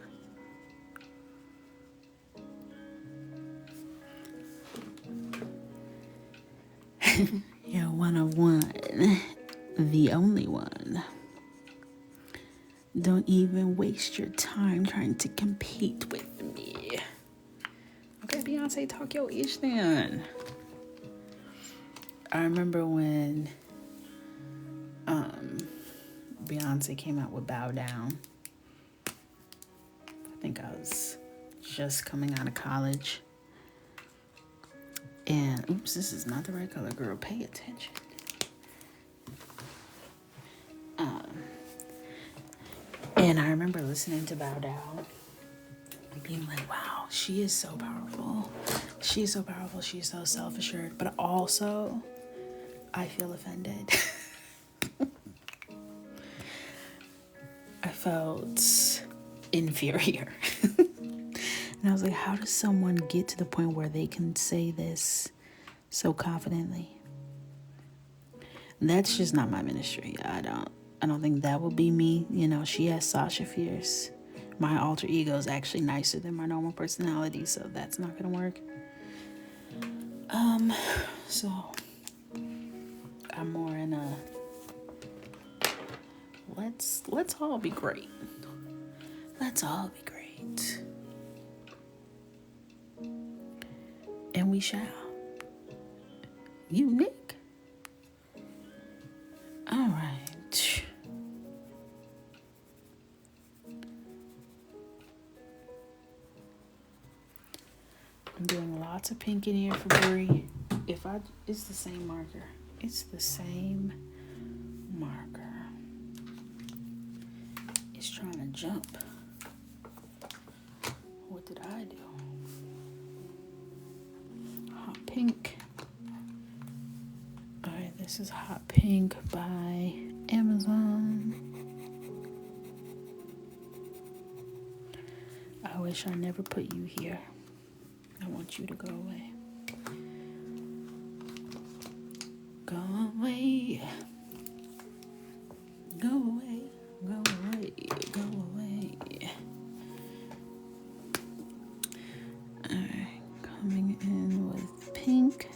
You're one of one. The only one. Don't even waste your time trying to compete with me. Okay, Beyonce, talk your ish then. I remember when Beyonce came out with Bow Down. I think I was just coming out of college. And, oops, this is not the right color, girl. Pay attention. And I remember listening to Bow Down and being like, wow, she is so powerful. She is so powerful. She is so self-assured. But also, I feel offended. I felt inferior. And I was like, how does someone get to the point where they can say this so confidently? And that's just not my ministry. I don't think that would be me. You know, she has Sasha Fierce. My alter ego is actually nicer than my normal personality, so that's not gonna work. So I'm more in a let's all be great. Let's all be great. And we shall. Unique. All right. I'm doing lots of pink in here for Brie. It's the same marker. It's the same marker. It's trying to jump. What did I do? Hot pink. Alright, this is Hot Pink by Amazon. I wish I never put you here. I want you to go away. Go away. Go away. Go away. Go away. Alright, coming in with pink.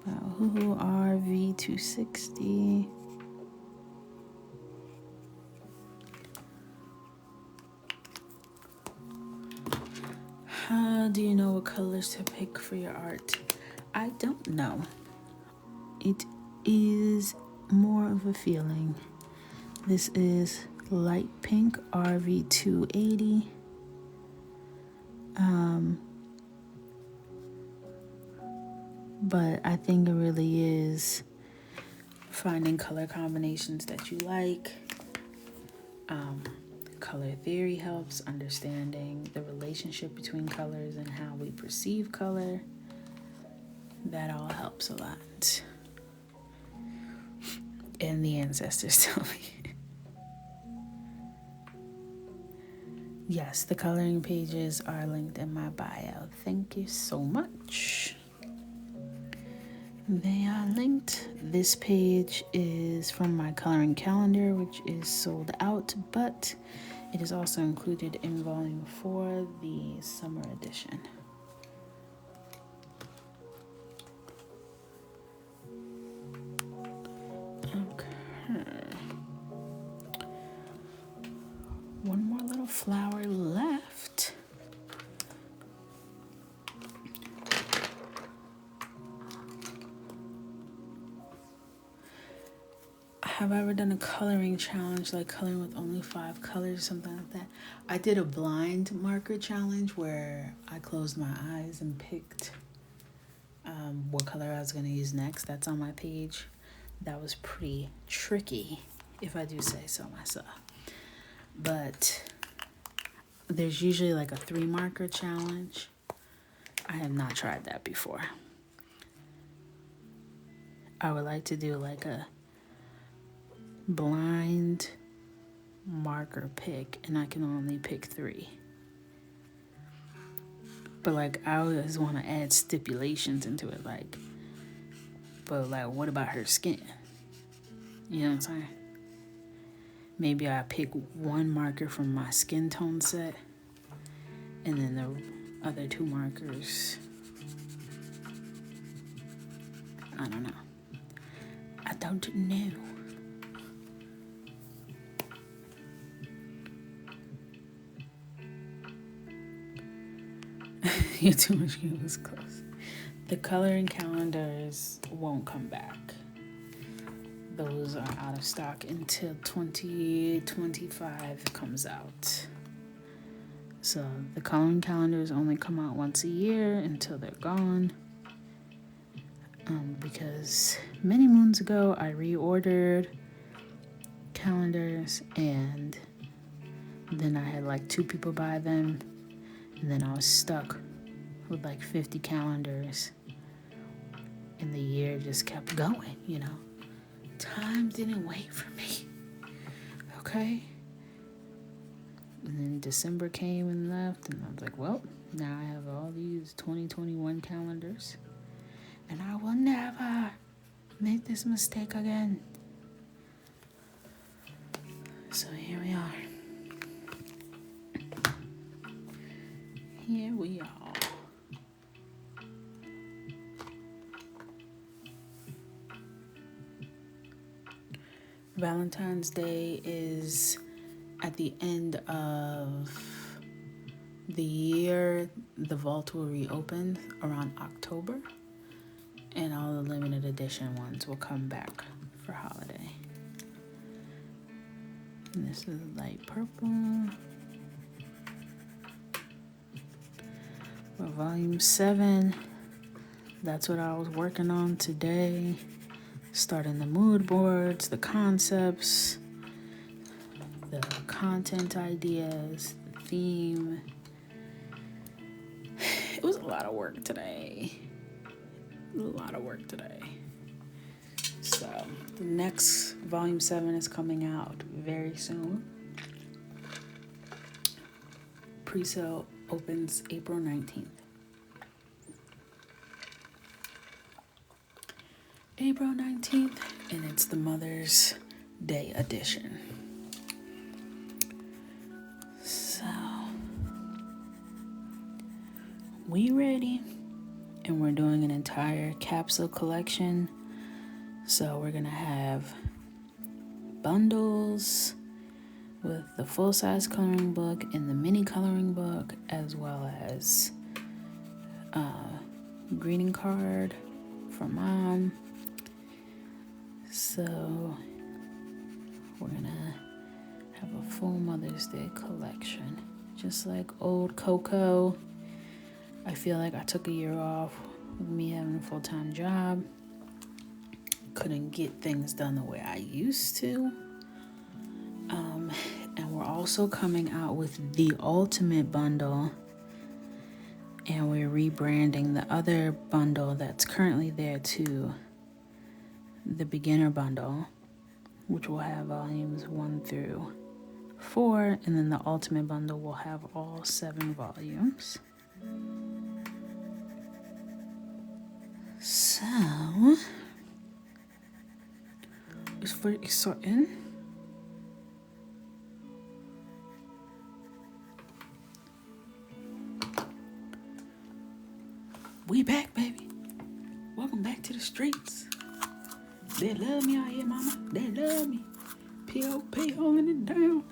Woohoo RV260. How do you know what colors to pick for your art? I don't know. It is more of a feeling. This is light pink RV280. But I think it really is finding color combinations that you like. Color theory helps understanding the relationship between colors and how we perceive color. That all helps a lot. And the ancestors tell me. Yes, the coloring pages are linked in my bio. Thank you so much. They are linked. This page is from my coloring calendar, which is sold out, but it is also included in volume 4, the summer edition. Okay. One more little flower left. Have I ever done a coloring challenge, like coloring with only 5 colors, something like that? I did a blind marker challenge where I closed my eyes and picked what color I was going to use next. That's on my page. That was pretty tricky, if I do say so myself. But there's usually like a 3 marker challenge. I have not tried that before. I would like to do like a blind marker pick, and I can only pick 3. But like I always want to add stipulations into it, like, but like what about her skin? You know what I'm saying? Maybe I pick 1 marker from my skin tone set, and then the other 2 markers, I don't know. I don't know. You're too much was close. The coloring calendars won't come back. those are out of stock until 2025 comes out. So the coloring calendars only come out once a year until they're gone. Because many moons ago I reordered calendars and then I had like 2 people buy them, and then I was stuck with like 50 calendars, and the year just kept going, Time didn't wait for me, okay? And then December came and left, and I was like, well, now I have all these 2021 calendars, and I will never make this mistake again. So here we are. Here we are. Valentine's Day is at the end of the year. The vault will reopen around October, and all the limited edition ones will come back for holiday. And this is light purple. For volume 7, that's what I was working on today. Starting the mood boards, the concepts, the content ideas, the theme. It was a lot of work today. So the next volume 7 is coming out very soon. Pre-sale opens April 19th. April 19th, and it's the Mother's Day edition. So, we ready, and we're doing an entire capsule collection. So we're gonna have bundles with the full-size coloring book and the mini coloring book, as well as greeting card for Mom. So we're gonna have a full Mother's Day collection, just like old Coco. I feel like I took a year off with me having a full-time job. Couldn't get things done the way I used to. And we're also coming out with the Ultimate Bundle, and we're rebranding the other bundle that's currently there to the Beginner Bundle, which will have volumes 1 through 4, and then the Ultimate Bundle will have all 7 volumes. So, it's very exciting. We back, baby. Welcome back to the streets. They love me out here, mama. They love me. P.O.P. holding it down.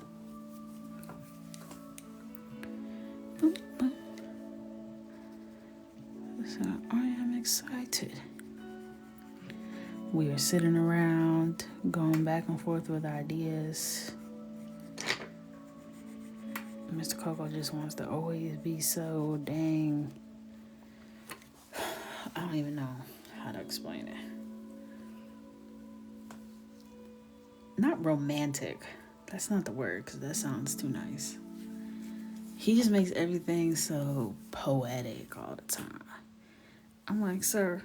So I am excited. We are sitting around, going back and forth with ideas. Mr. Coco just wants to always be so dang... I don't even know how to explain it. Not romantic. That's not the word, because that sounds too nice. He just makes everything so poetic all the time. I'm like, sir,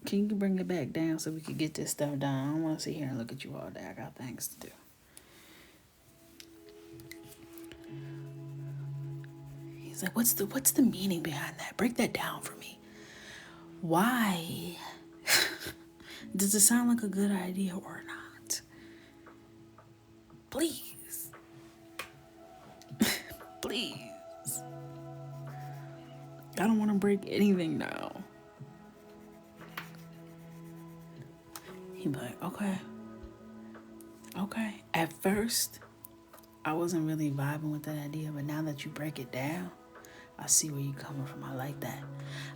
can you bring it back down so we can get this stuff done? I don't want to sit here and look at you all day. I got things to do. He's like, what's the meaning behind that? Break that down for me. Why? Does it sound like a good idea or not? Please. Please. I don't want to break anything down. He'd be like, okay. At first, I wasn't really vibing with that idea, but now that you break it down, I see where you're coming from. I like that.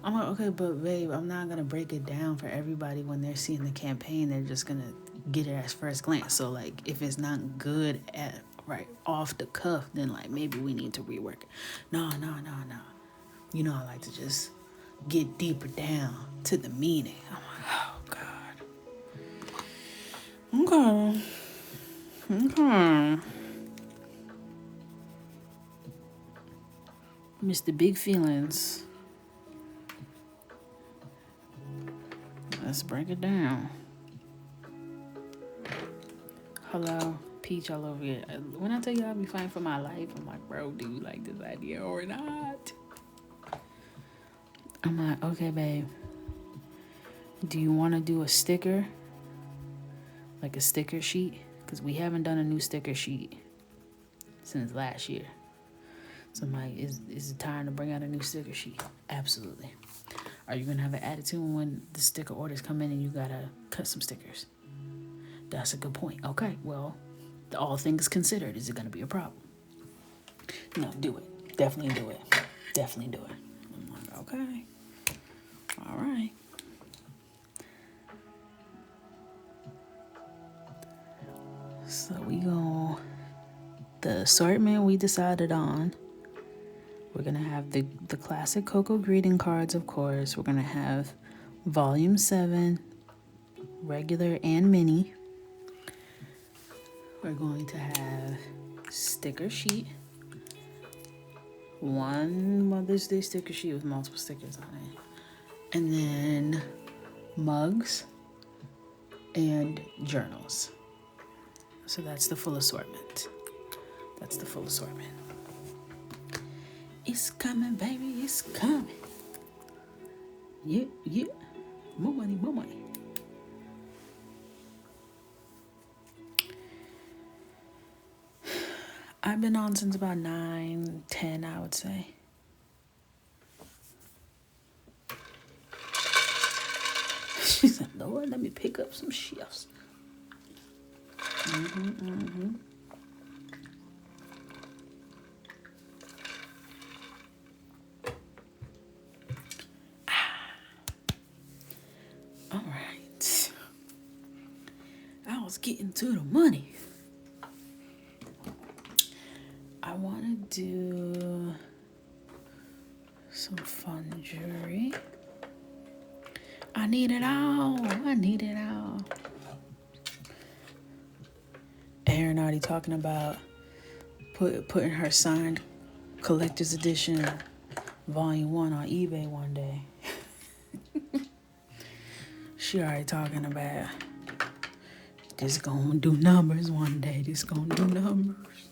I'm like, okay, but babe, I'm not going to break it down for everybody when they're seeing the campaign. They're just going to get it at first glance. So like if it's not good at right off the cuff, then like maybe we need to rework it. No. You know, I like to just get deeper down to the meaning. I'm like, oh God. Okay. Mr. Big Feelings. Let's break it down. Hello, Peach all over here. When I tell you I'll be fighting for my life, I'm like, bro, do you like this idea or not? I'm like, okay, babe. Do you want to do a sticker? Like a sticker sheet? Because we haven't done a new sticker sheet since last year. So I'm like, is it time to bring out a new sticker sheet? Absolutely. Are you going to have an attitude when the sticker orders come in and you got to cut some stickers? That's a good point. Okay, well, all things considered, is it going to be a problem? No, do it. Definitely do it. Definitely do it. I'm like, okay. All right. So the assortment we decided on, we're going to have the classic Coco greeting cards, of course. We're going to have volume 7, regular and mini. We're going to have sticker sheet. One Mother's Day sticker sheet with multiple stickers on it. And then mugs and journals. So that's the full assortment. It's coming, baby, it's coming. Yeah. More money. I've been on since about 9-10, I would say. She said, Lord, let me pick up some shifts. All right. I was getting to the money. I want to do some fun jewelry. I need it all. Erin already talking about putting her signed collector's edition volume 1 on eBay one day. She already talking about this gonna do numbers one day. This gonna do numbers.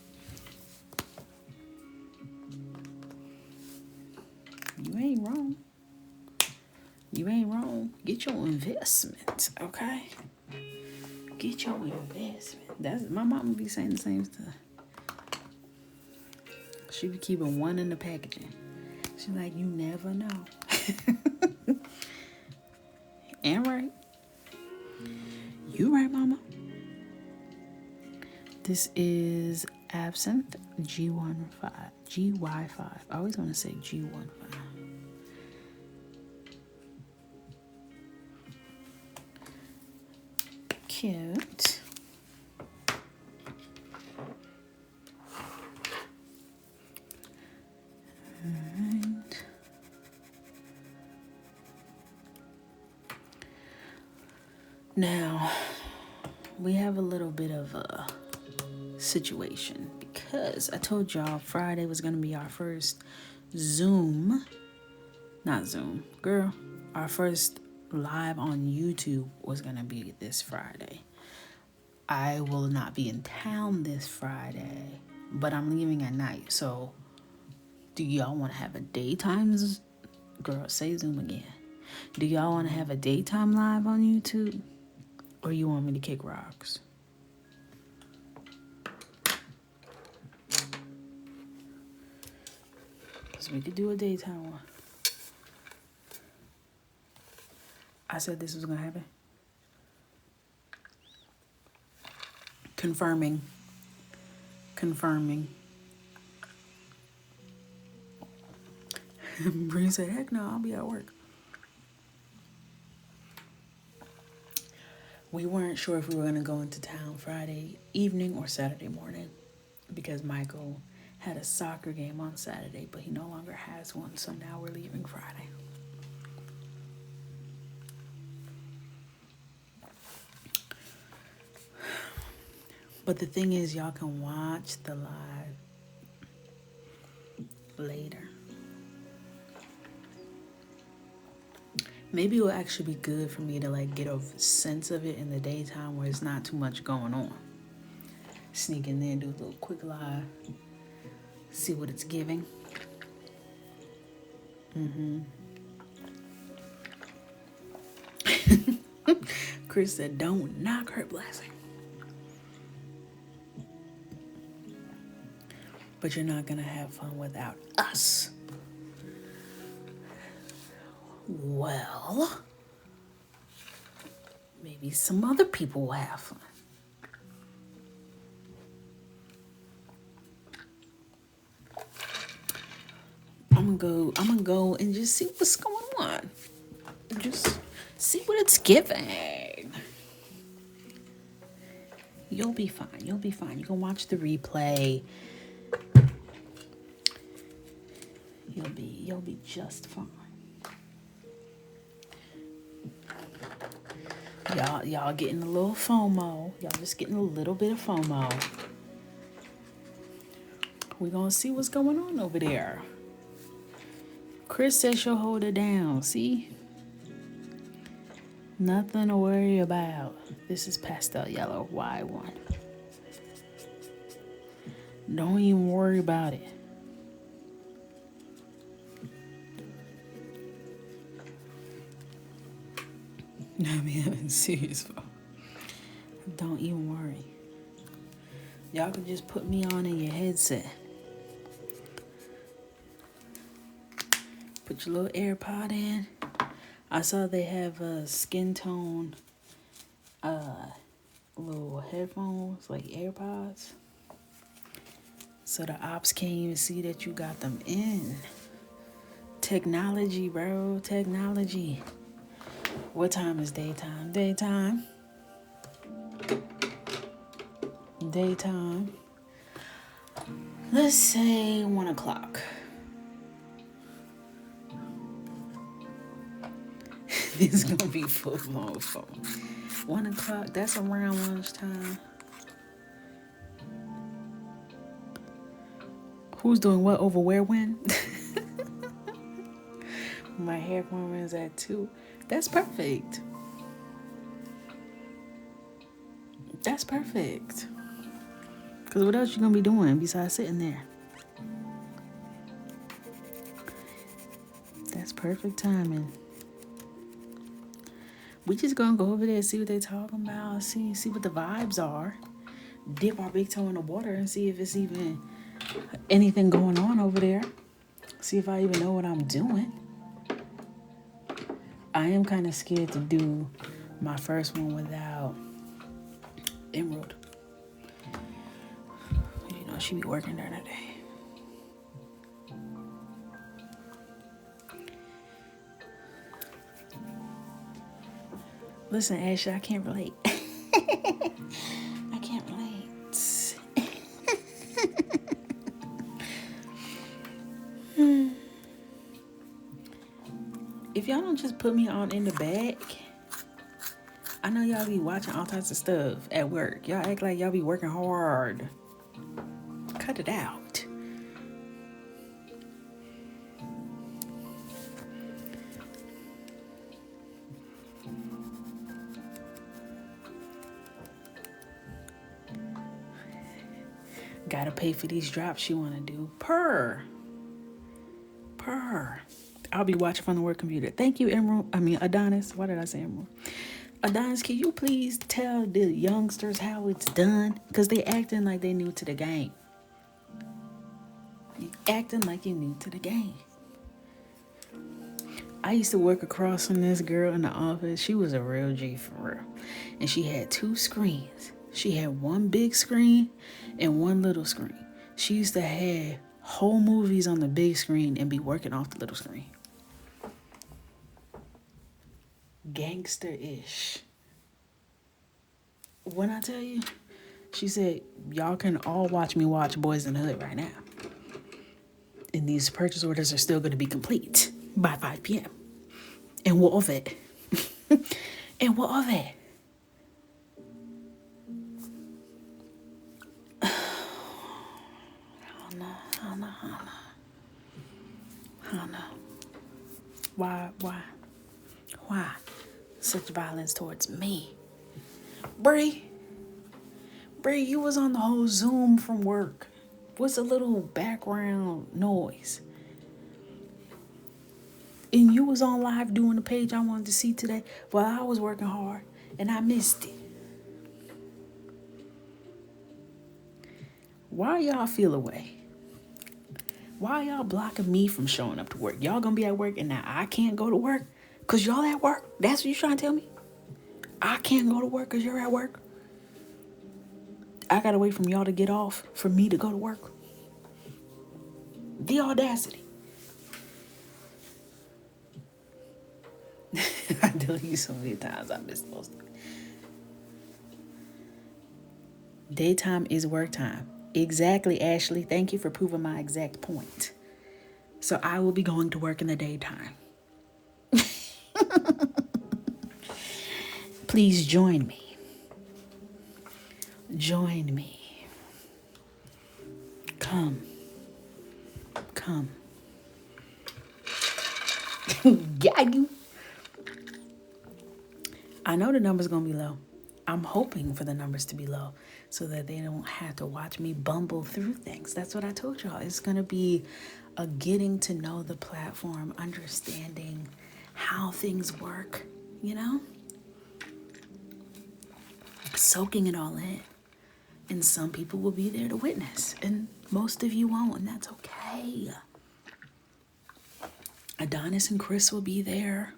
You ain't wrong. Get your investment, okay? Get your investment. That's my mama be saying the same stuff. She be keeping one in the packaging. She's like, you never know. And right. You right, mama. This is Absinthe GY5. I always want to say G15. Cute. And now we have a little bit of a situation because I told y'all Friday was going to be our first our first live on YouTube was going to be this Friday. I will not be in town this Friday, but I'm leaving at night. So do y'all want to have a daytime? Girl, say Zoom again. Do y'all want to have a daytime live on YouTube? Or you want me to kick rocks? Because we could do a daytime one. I said this was going to happen. Confirming. Bree said, heck no, I'll be at work. We weren't sure if we were going to go into town Friday evening or Saturday morning because Michael had a soccer game on Saturday, but he no longer has one, so now we're leaving Friday. But the thing is, y'all can watch the live later. Maybe it will actually be good for me to like get a sense of it in the daytime where it's not too much going on. Sneak in there and do a little quick live. See what it's giving. Chris said, don't knock her blessing. But you're not going to have fun without us. Well, maybe some other people will have fun. I'm gonna go and just see what's going on. Just see what it's giving. You'll be fine. You'll be fine. You can watch the replay. You'll be just fine. Y'all getting a little FOMO. Y'all just getting a little bit of FOMO. We're gonna see what's going on over there. Chris says she'll hold it down. See? Nothing to worry about. This is pastel yellow Y1. Don't even worry about it. I mean, I'm serious. Don't even worry. Y'all can just put me on in your headset. Put your little AirPod in. I saw they have a skin tone little headphones, like AirPods. So the ops can't even see that you got them in. Technology, bro. Technology. What time is daytime? Daytime. Let's say 1 o'clock. This is gonna be full-blown phone. 1 o'clock, that's around lunchtime. Who's doing what over where when? My hair appointment is at 2. That's perfect. That's perfect. Because what else you gonna be doing besides sitting there? That's perfect timing. We just gonna go over there and see what they talking about. See what the vibes are. Dip our big toe in the water and see if it's even anything going on over there. See if I even know what I'm doing. I am kind of scared to do my first one without Emerald. You know, she be working during the day. Listen, Ashley, I can't relate. I can't relate. If y'all don't just put me on in the back, I know y'all be watching all types of stuff at work. Y'all act like y'all be working hard. Cut it out. Gotta pay for these drops she wanna do. Purr. I'll be watching from the work computer. Thank you, Adonis. Why did I say Emerald? Adonis, can you please tell the youngsters how it's done? Because they acting like they new to the game. You acting like you new to the game. I used to work across from this girl in the office. She was a real G for real. And she had 2 screens. She had one big screen and one little screen. She used to have whole movies on the big screen and be working off the little screen. Gangster-ish. When I tell you, she said, y'all can all watch me watch Boys in the Hood right now. And these purchase orders are still going to be complete by 5 p.m. And what of it? And what of it? Hannah. Why such violence towards me? Bree, you was on the whole Zoom from work. What's a little background noise? And you was on live doing the page I wanted to see today while I was working hard and I missed it. Why y'all feel away? Why y'all blocking me from showing up to work? Y'all gonna be at work and now I can't go to work because y'all at work? That's what you trying to tell me? I can't go to work because you're at work? I gotta wait from y'all to get off for me to go to work? The audacity. I tell you so many times I missed those. Daytime is work time. Exactly, Ashley. Thank you for proving my exact point. So I will be going to work in the daytime. Please join me. Join me. Come. Got you. I know the number's gonna be low. I'm hoping for the numbers to be low so that they don't have to watch me bumble through things. That's what I told y'all. It's gonna be a getting to know the platform, understanding how things work, soaking it all in. And some people will be there to witness, and most of you won't, and that's okay. Adonis and Chris will be there.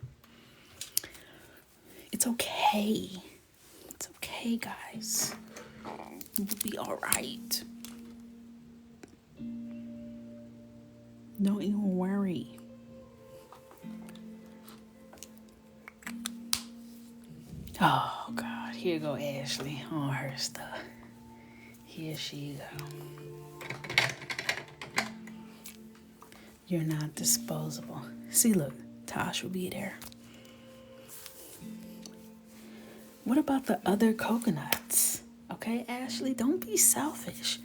It's okay. It's okay, guys. We'll be all right. Don't even worry. Oh, God. Here go Ashley on her stuff. Here she go. You're not disposable. See, look. Tosh will be there. What about the other coconuts? Okay, Ashley, don't be selfish.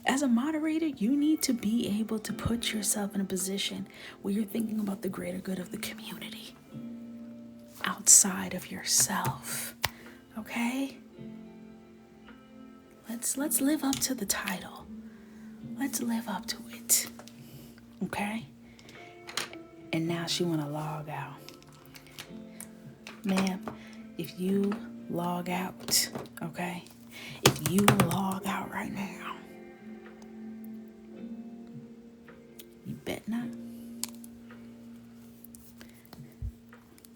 As a moderator, you need to be able to put yourself in a position where you're thinking about the greater good of the community outside of yourself. Okay? Let's live up to the title. Let's live up to it. Okay? And now she want to log out. Ma'am, if you log out, okay? If you log out right now, you bet not.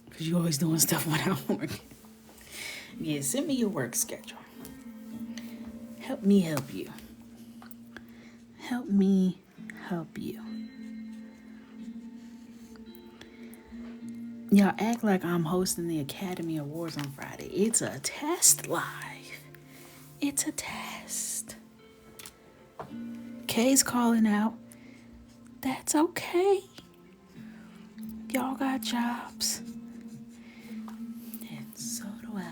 Because you always doing stuff when I'm working. Yeah, send me your work schedule. Help me help you. Help me help you. Y'all act like I'm hosting the Academy Awards on Friday. It's a test live. It's a test. Kay's calling out. That's okay. Y'all got jobs. And so do I.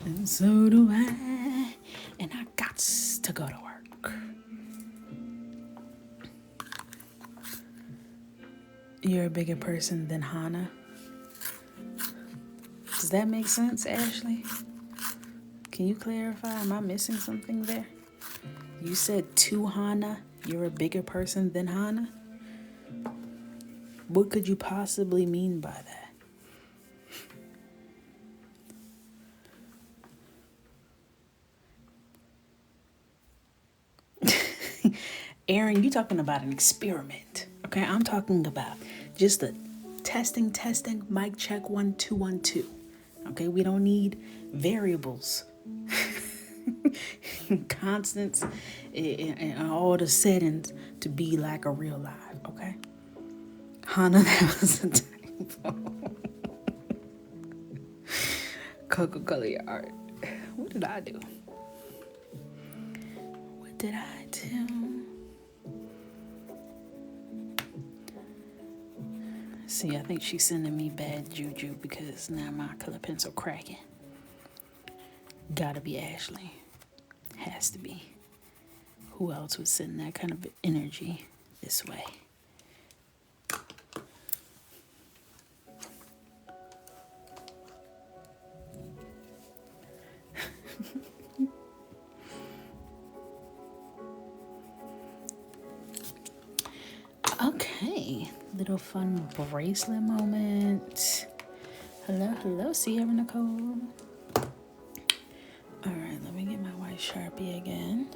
And so do I. And I got to go to work. You're a bigger person than Hannah. Does that make sense, Ashley? Can you clarify? Am I missing something there? You said to Hannah, you're a bigger person than Hannah? What could you possibly mean by that? Aaron, you're talking about an experiment. Okay, I'm talking about just a testing, mic check 1 2 1 2. Okay, we don't need variables, constants, and all the settings to be like a real live. Okay, Hannah, that was a typo. Coco color your art. What did I do? What did I do? See, I think she's sending me bad juju because now my color pencil cracking. Gotta be Ashley. Has to be. Who else would send that kind of energy this way? Okay, little fun bracelet moment. Hello, Sierra Nicole. All right, let me get my white Sharpie again.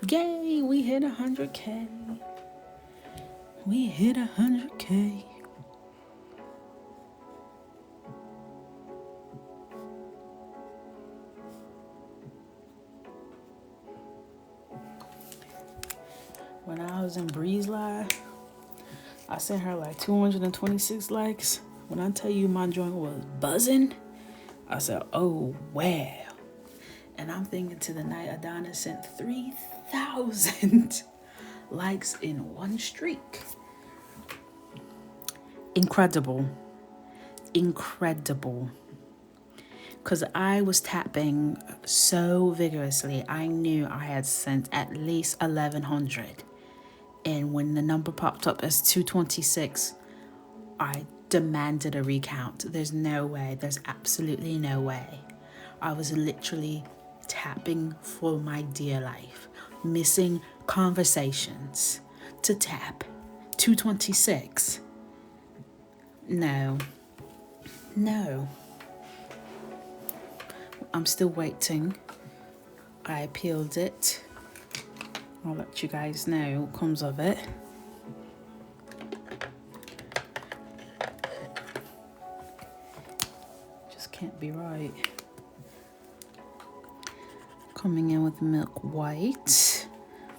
Yay, we hit 100K. We hit 100K. When I was in Breeze Live, I sent her like 226 likes. When I tell you my joint was buzzing, I said, oh, wow. And I'm thinking to the night Adonis sent 3,000 likes in one streak. Incredible. Because I was tapping so vigorously, I knew I had sent at least 1,100. And when the number popped up as 226, I demanded a recount. There's no way. There's absolutely no way. I was literally tapping for my dear life. Missing conversations to tap. 226. No. I'm still waiting. I appealed it. I'll let you guys know what comes of it. Just can't be right. Coming in with milk white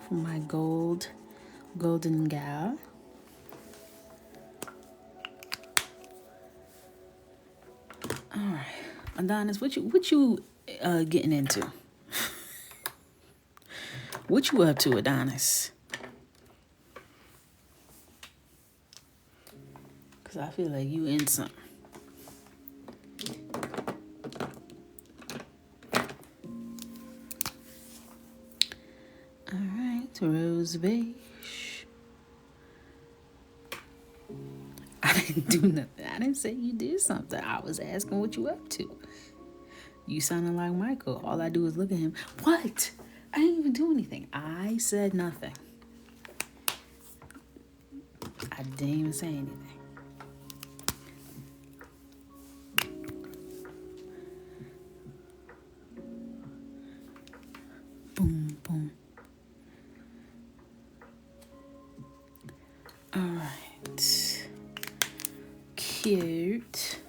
for my golden gal. All right, Adonis, what you getting into? What you up to, Adonis? Because I feel like you in something. All right, rose beige. I didn't do nothing. I didn't say you did something. I was asking what you up to. You sounding like Michael. All I do is look at him. What? I didn't even do anything. I said nothing. I didn't even say anything. Boom, boom. All right. Cute.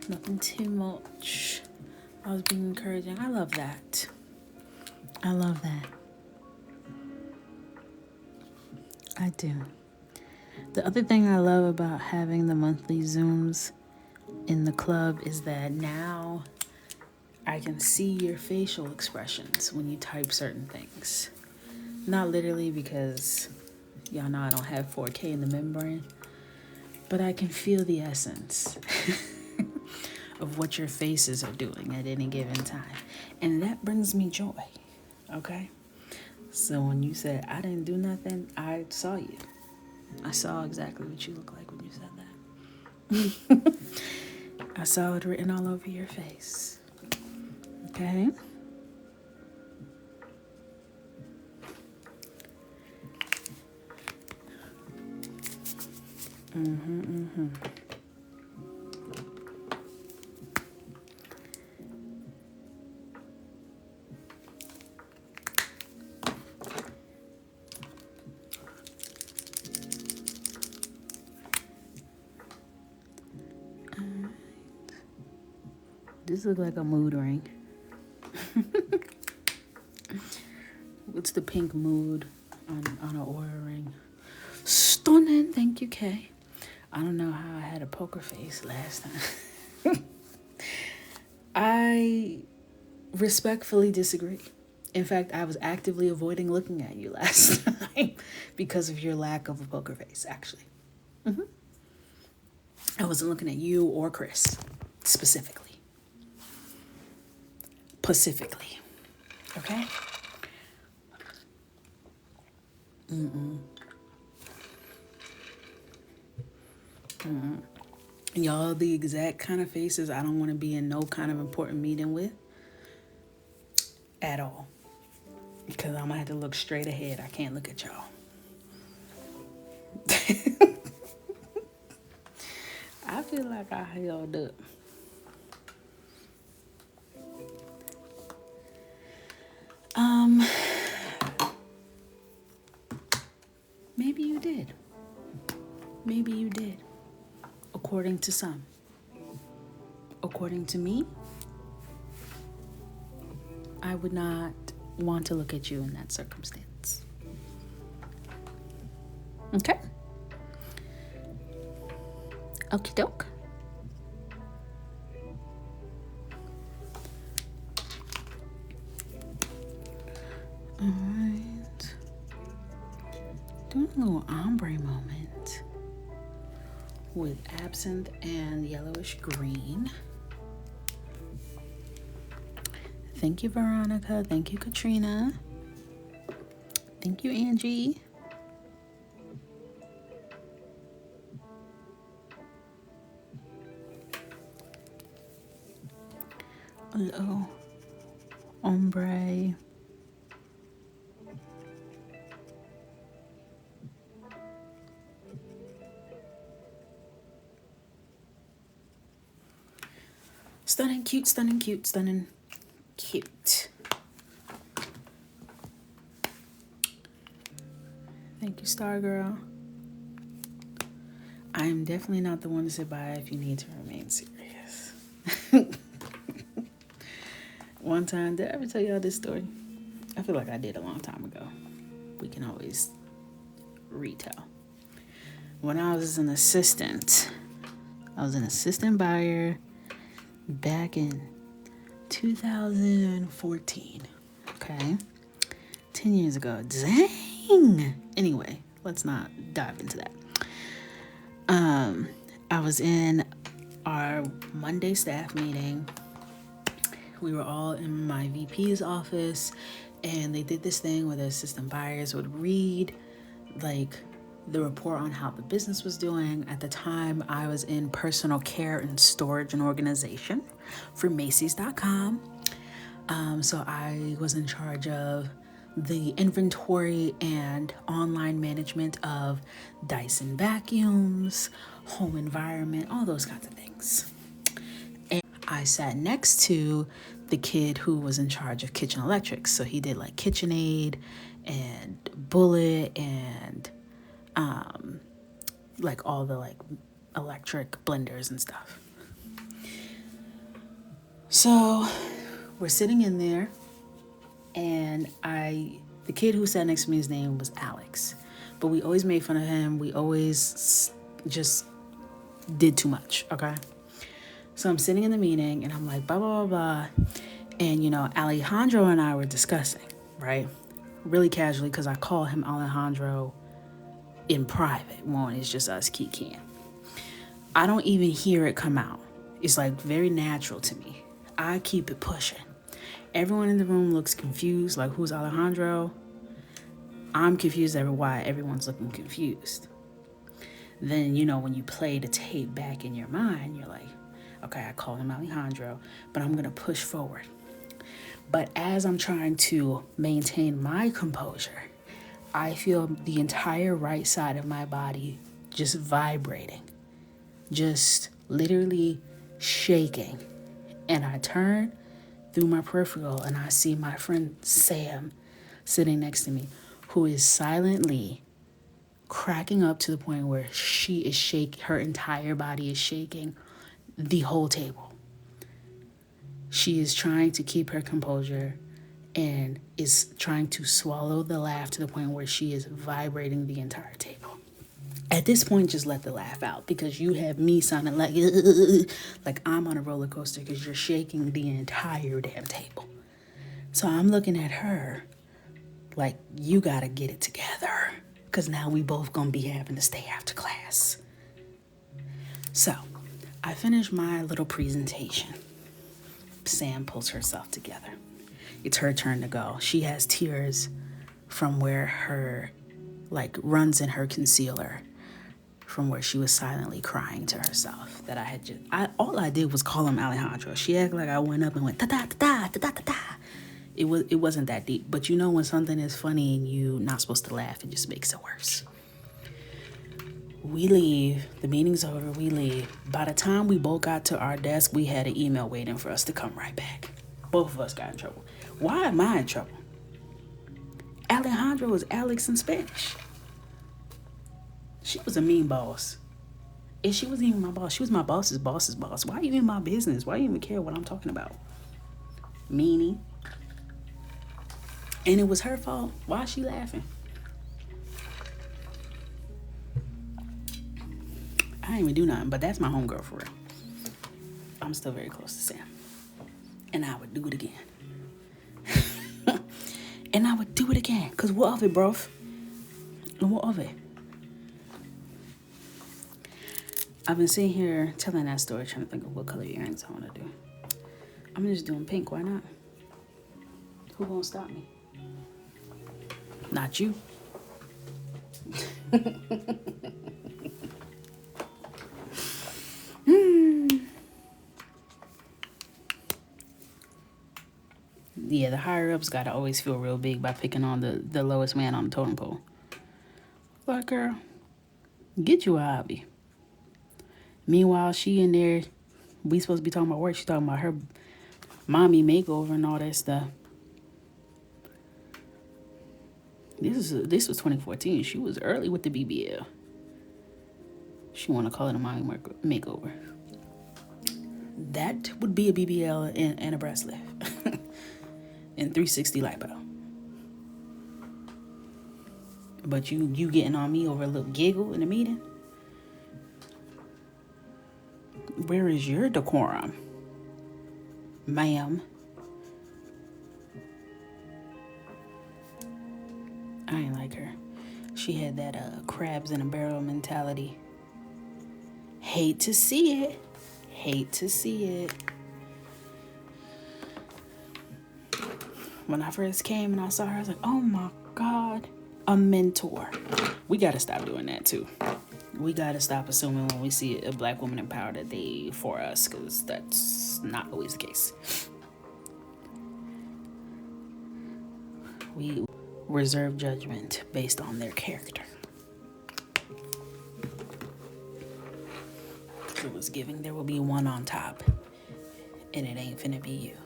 Nothing too much. I was being encouraging. I love that. I do. The other thing I love about having the monthly Zooms in the club is that now I can see your facial expressions when you type certain things. Not literally, because y'all know I don't have 4K in the membrane, but I can feel the essence of what your faces are doing at any given time. And that brings me joy, okay? So when you said I didn't do nothing, I saw you. I saw exactly what you look like when you said that. I saw it written all over your face. Okay? This looks like a mood ring. What's the pink mood on an Aura ring? Stunning. Thank you, Kay. I don't know how I had a poker face last time. I respectfully disagree. In fact, I was actively avoiding looking at you last time because of your lack of a poker face, actually. I wasn't looking at you or Chris specifically. Pacifically. Okay? Y'all, the exact kind of faces I don't want to be in no kind of important meeting with at all. Because I'm going to have to look straight ahead. I can't look at y'all. I feel like I held up. Maybe you did. Maybe you did. According to some. According to me, I would not want to look at you in that circumstance. Okay? Okie doke. Alright. Doing a little ombre moment with absinthe and yellowish green. Thank you, Veronica. Thank you, Katrina. Thank you, Angie. A little ombre. Stunning, cute, stunning, cute, stunning, cute. Thank you, Star Girl. I am definitely not the one to sit by if you need to remain serious. One time, did I ever tell y'all this story? I feel like I did a long time ago. We can always retell. When I was an assistant buyer back in 2014. Okay? 10 years ago. Dang! Anyway, let's not dive into that. I was in our Monday staff meeting. We were all in my VP's office, and they did this thing where the assistant buyers would read like the report on how the business was doing. At the time, I was in personal care and storage and organization for Macy's.com. So I was in charge of the inventory and online management of Dyson vacuums, home environment, all those kinds of things. And I sat next to the kid who was in charge of kitchen electrics. So he did like KitchenAid and Bullet and like all the like electric blenders and stuff. So we're sitting in there, and the kid who sat next to me, his name was Alex, but we always made fun of him. We always just did too much, okay? So I'm sitting in the meeting, and I'm like, blah, blah, blah, blah. And, Alejandro and I were discussing, right? Really casually, because I call him Alejandro in private when it's just us kikiing. I don't even hear it come out. It's like very natural to me. I keep it pushing. Everyone in the room looks confused, like, who's Alejandro? I'm confused over why everyone's looking confused. Then, when you play the tape back in your mind, you're like, okay, I called him Alejandro, but I'm going to push forward. But as I'm trying to maintain my composure, I feel the entire right side of my body just vibrating, just literally shaking. And I turn through my peripheral and I see my friend Sam sitting next to me, who is silently cracking up to the point where she is shaking, her entire body is shaking the whole table. She is trying to keep her composure and is trying to swallow the laugh to the point where she is vibrating the entire table. At this point, just let the laugh out, because you have me sounding like I'm on a roller coaster because you're shaking the entire damn table. So I'm looking at her like, you gotta get it together, because now we both gonna be having to stay after class. So I finished my little presentation. Sam pulls herself together. It's her turn to go. She has tears from where her, runs in her concealer, from where she was silently crying to herself. That all I did was call him Alejandro. She acted like I went up and went ta-da-ta-da. It wasn't that deep. But you know when something is funny and you're not supposed to laugh, it just makes it worse. We leave. The meeting's over. We leave. By the time we both got to our desk, we had an email waiting for us to come right back. Both of us got in trouble. Why am I in trouble? Alejandro is Alex in Spanish. She was a mean boss. And she wasn't even my boss. She was my boss's boss's boss. Why are you in my business? Why do you even care what I'm talking about? Meanie. And it was her fault. Why is she laughing? I didn't even do nothing, but that's my homegirl for real. I'm still very close to Sam. And I would do it again. And I would do it again. Because what of it, bro? And what of it? I've been sitting here telling that story, trying to think of what color earrings I want to do. I'm just doing pink. Why not? Who gonna stop me? Not you. Yeah, the higher ups gotta always feel real big by picking on the lowest man on the totem pole. Like, girl, get you a hobby. Meanwhile, she in there, we supposed to be talking about work. She's talking about her mommy makeover and all that stuff. This was 2014. She was early with the BBL. She want to call it a mommy makeover. That would be a BBL and a breast lift. And 360 lipo. But you getting on me over a little giggle in a meeting? Where is your decorum, ma'am? I ain't like her. She had that crabs in a barrel mentality. Hate to see it. Hate to see it. When I first came and I saw her, I was like, oh my God, a mentor. We got to stop doing that too. We got to stop assuming when we see a black woman in power that they for us, because that's not always the case. We reserve judgment based on their character. It was giving there will be one on top, and it ain't finna be you.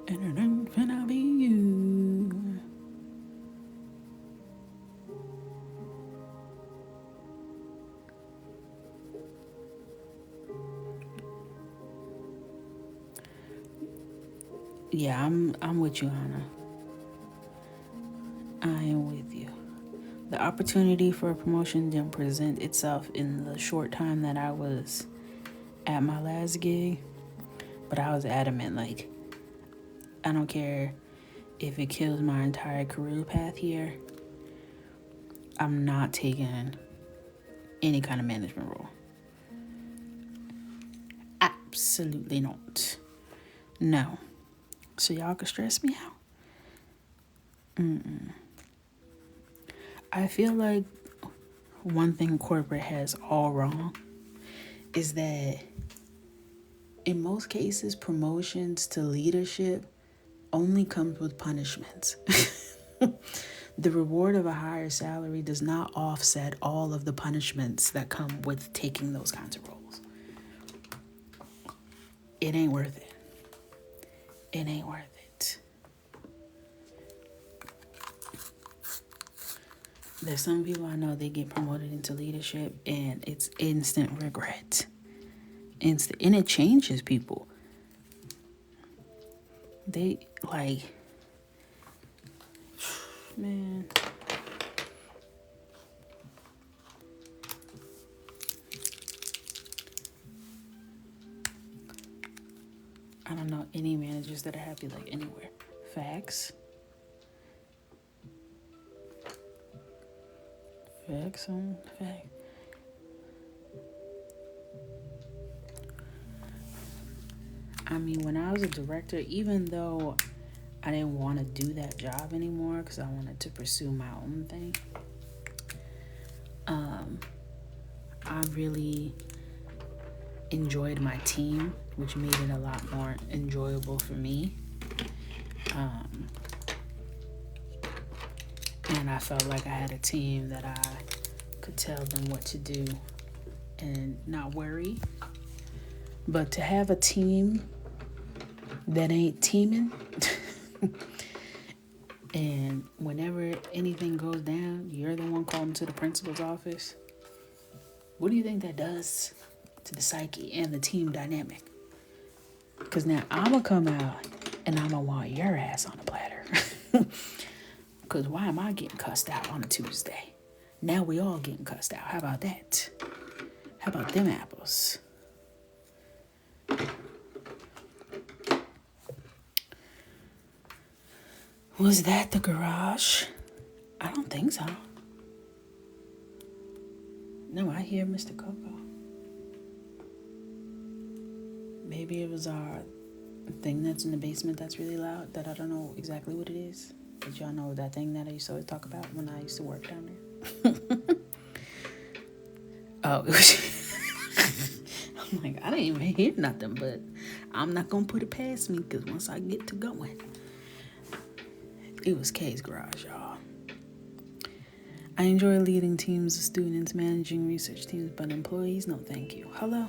And it ain't finna be you. Yeah, I'm with you, Hannah. I am with you. The opportunity for a promotion didn't present itself in the short time that I was at my last gig, but I was adamant, like, I don't care if it kills my entire career path here. I'm not taking any kind of management role. Absolutely not. No. So y'all can stress me out? I feel like one thing corporate has all wrong is that in most cases, promotions to leadership only comes with punishments. The reward of a higher salary does not offset all of the punishments that come with taking those kinds of roles. It ain't worth it. It ain't worth it. There's some people I know, they get promoted into leadership and it's instant regret. And it changes people. They like, man, I don't know any managers that are happy like anywhere. Facts. Facts on fact. I mean, when I was a director, even though I didn't want to do that job anymore because I wanted to pursue my own thing, I really enjoyed my team, which made it a lot more enjoyable for me. And I felt like I had a team that I could tell them what to do and not worry. But to have a team that ain't teaming, and whenever anything goes down, you're the one called into the principal's office, what do you think that does to the psyche and the team dynamic? Because now I'm going to come out and I'm going to want your ass on a platter. Because why am I getting cussed out on a Tuesday? Now we all getting cussed out. How about that? How about them apples? Was that the garage? I don't think so. No, I hear Mr. Coco. Maybe it was our thing that's in the basement that's really loud that I don't know exactly what it is. But y'all know that thing that I used to always talk about when I used to work down there. Oh, I'm like, I didn't even hear nothing, but I'm not going to put it past me because once I get to going, it was Kay's garage, y'all. I enjoy leading teams of students, managing research teams, but employees, no thank you. Hello?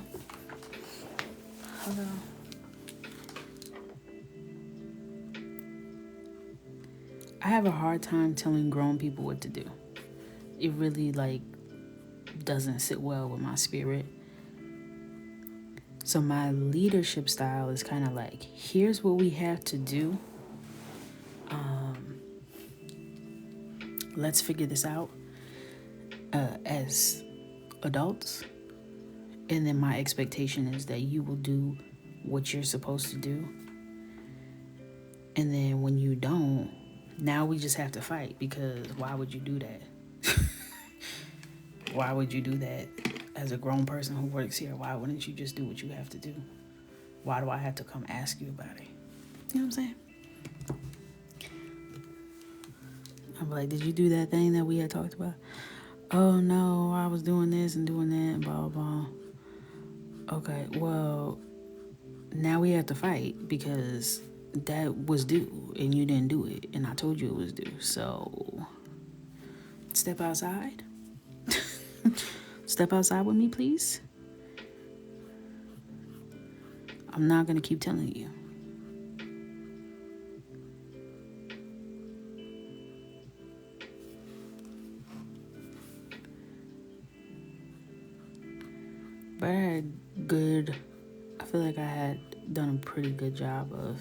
I have a hard time telling grown people what to do. It really, doesn't sit well with my spirit. So my leadership style is kind of like, here's what we have to do. Let's figure this out as adults. And then my expectation is that you will do what you're supposed to do. And then when you don't, now we just have to fight, because why would you do that? Why would you do that as a grown person who works here? Why wouldn't you just do what you have to do? Why do I have to come ask you about it? You know what I'm saying? I'm like, did you do that thing that we had talked about? Oh, no, I was doing this and doing that and blah, blah, blah. Okay, well, now we have to fight because that was due and you didn't do it. And I told you it was due. So, step outside. Step outside with me, please. I'm not going to keep telling you. But I feel like I had done a pretty good job of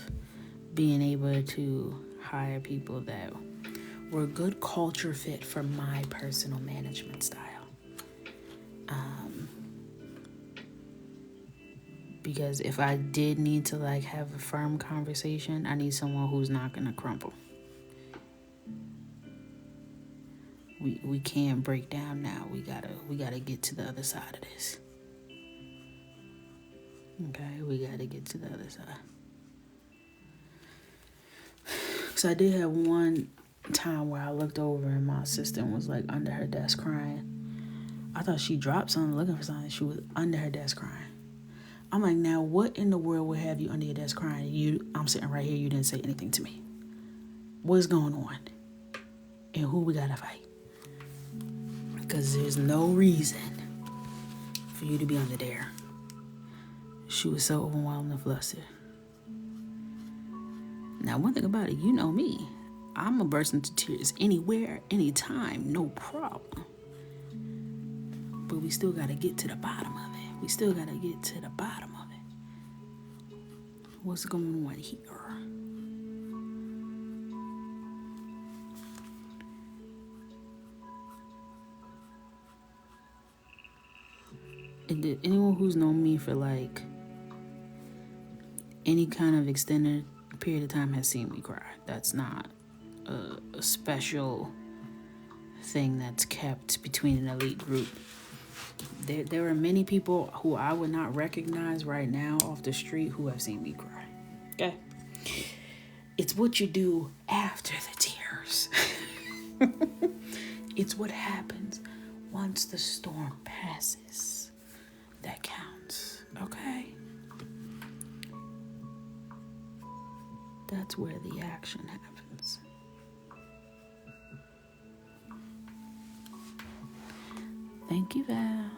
being able to hire people that were a good culture fit for my personal management style. Because if I did need to have a firm conversation, I need someone who's not gonna crumble. We can't break down now. We gotta get to the other side of this. Okay, we gotta get to the other side. So I did have one time where I looked over and my assistant was under her desk crying. I thought she dropped something looking for something. She was under her desk crying. I'm like, now what in the world would have you under your desk crying? I'm sitting right here, you didn't say anything to me. What's going on? And who we gotta fight? Because there's no reason for you to be under there. She was so overwhelmed and flustered. Now, one thing about it, you know me. I'm a burst into tears anywhere, anytime, no problem. But we still gotta get to the bottom of it. We still gotta get to the bottom of it. What's going on here? And anyone who's known me for any kind of extended period of time has seen me cry. That's not a special thing that's kept between an elite group. There are many people who I would not recognize right now off the street who have seen me cry. Okay? It's what you do after the tears. It's what happens once the storm passes that counts. Okay? That's where the action happens. Thank you, Val.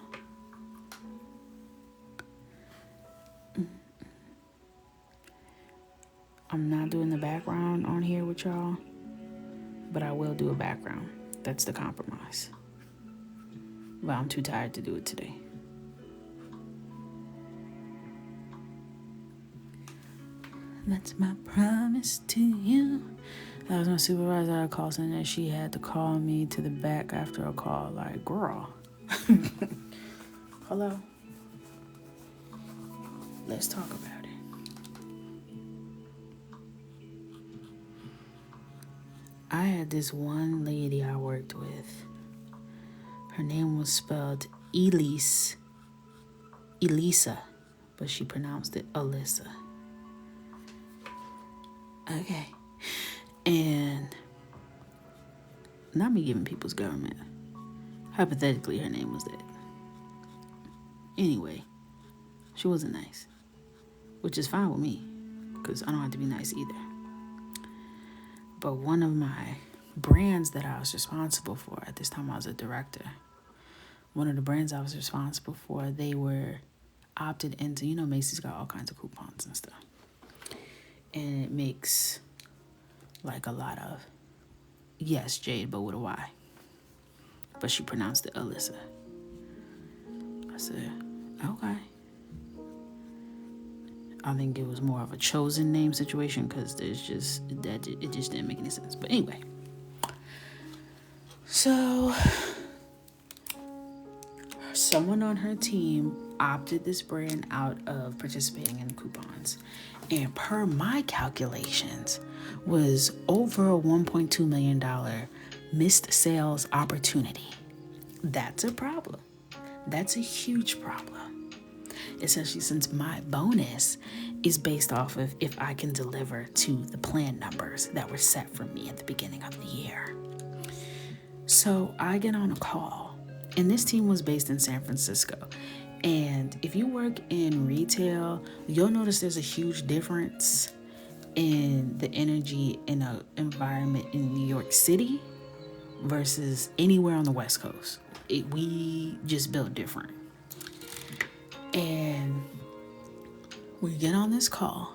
I'm not doing the background on here with y'all, but I will do a background. That's the compromise. But I'm too tired to do it today. That's my promise to you. That was my supervisor at a call center. She had to call me to the back after a call. Like, girl. Hello? Let's talk about it. I had this one lady I worked with. Her name was spelled Elisa, but she pronounced it Alyssa. Okay. And not me giving people's government. Hypothetically, her name was that. Anyway, she wasn't nice, which is fine with me, because I don't have to be nice either. But one of my brands that I was responsible for, at this time I was a director, one of the brands I was responsible for, they were opted into, Macy's got all kinds of coupons and stuff. And it makes like a lot of, yes, Jade, but with a Y. But she pronounced it Alyssa. I said, okay. I think it was more of a chosen name situation because it just didn't make any sense. But anyway. So someone on her team opted this brand out of participating in coupons. And per my calculations, was over a $1.2 million missed sales opportunity. That's a problem. That's a huge problem. Especially since my bonus is based off of if I can deliver to the plan numbers that were set for me at the beginning of the year. So I get on a call, and this team was based in San Francisco. And if you work in retail, you'll notice there's a huge difference in the energy in an environment in New York City versus anywhere on the West Coast. We just built different. And we get on this call,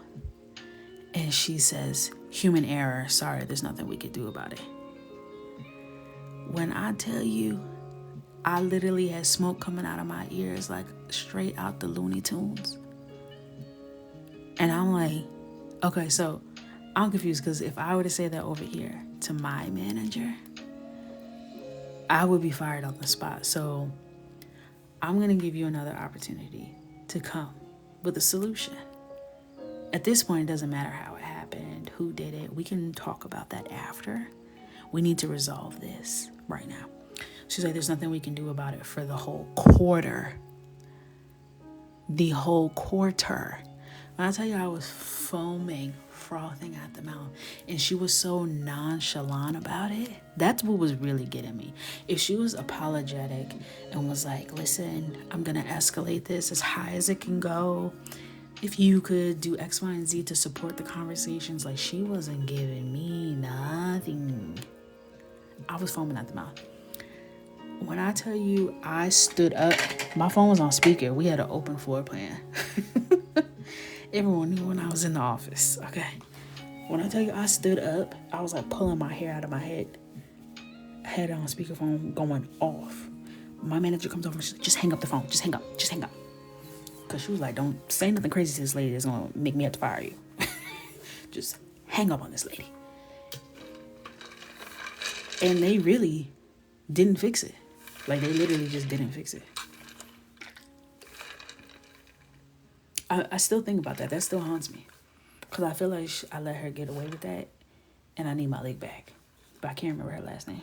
and she says, human error, sorry, there's nothing we could do about it. When I tell you, I literally had smoke coming out of my ears, like straight out the Looney Tunes. And I'm like, okay, so I'm confused because if I were to say that over here to my manager, I would be fired on the spot. So I'm going to give you another opportunity to come with a solution. At this point, it doesn't matter how it happened, who did it. We can talk about that after. We need to resolve this right now. She's like, there's nothing we can do about it for the whole quarter. The whole quarter. When I tell you I was foaming, frothing at the mouth, and she was so nonchalant about it, that's what was really getting me. If she was apologetic and was like, listen, I'm going to escalate this as high as it can go. If you could do X, Y, and Z to support the conversations, like she wasn't giving me nothing. I was foaming at the mouth. When I tell you I stood up, my phone was on speaker. We had an open floor plan. Everyone knew when I was in the office, okay? When I tell you I stood up, I was like pulling my hair out of my head. I had it on speakerphone going off. My manager comes over and she's like, just hang up the phone. Just hang up. Just hang up. Because she was like, don't say nothing crazy to this lady that's going to make me have to fire you. Just hang up on this lady. And they really didn't fix it. Like, they literally just didn't fix it. I still think about that. That still haunts me. Because I feel like I let her get away with that. And I need my leg back. But I can't remember her last name.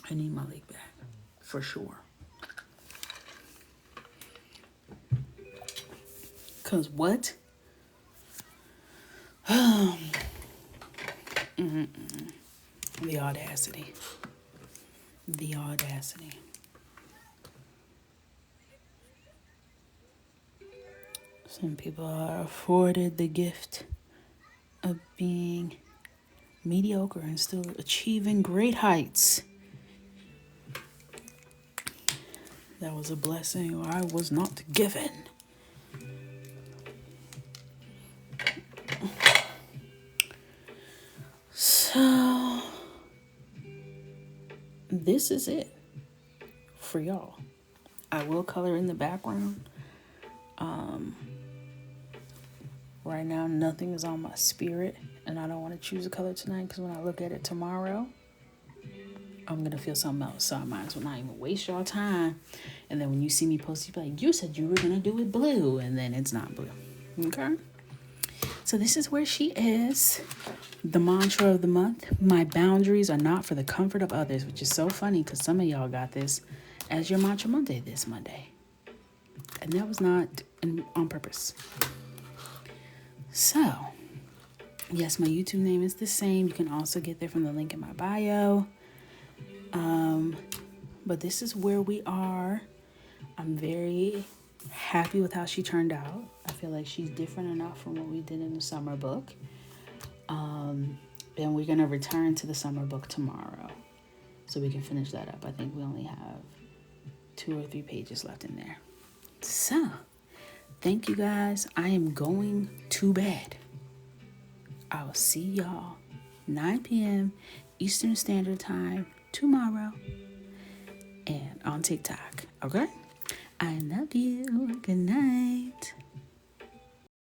I need my leg back. For sure. Because what? The audacity. The audacity. Some people are afforded the gift of being mediocre and still achieving great heights. That was a blessing I was not given. So, this is it for y'all. I will color in the background. Right now, nothing is on my spirit, and I don't want to choose a color tonight because when I look at it tomorrow, I'm going to feel something else. So I might as well not even waste y'all time. And then when you see me post, you be like, you said you were going to do it blue, and then it's not blue. Okay? So this is where she is. The mantra of the month: my boundaries are not for the comfort of others, which is so funny because some of y'all got this as your mantra Monday this Monday. And that was not on purpose. So, yes, my YouTube name is the same. You can also get there from the link in my bio. But this is where we are. I'm very happy with how she turned out. I feel like she's different enough from what we did in the summer book. And we're going to return to the summer book tomorrow so we can finish that up. I think we only have 2 or 3 pages left in there. So, thank you guys. I am going to bed. I will see y'all 9 p.m. Eastern Standard Time tomorrow and on TikTok. Okay? I love you. Good night.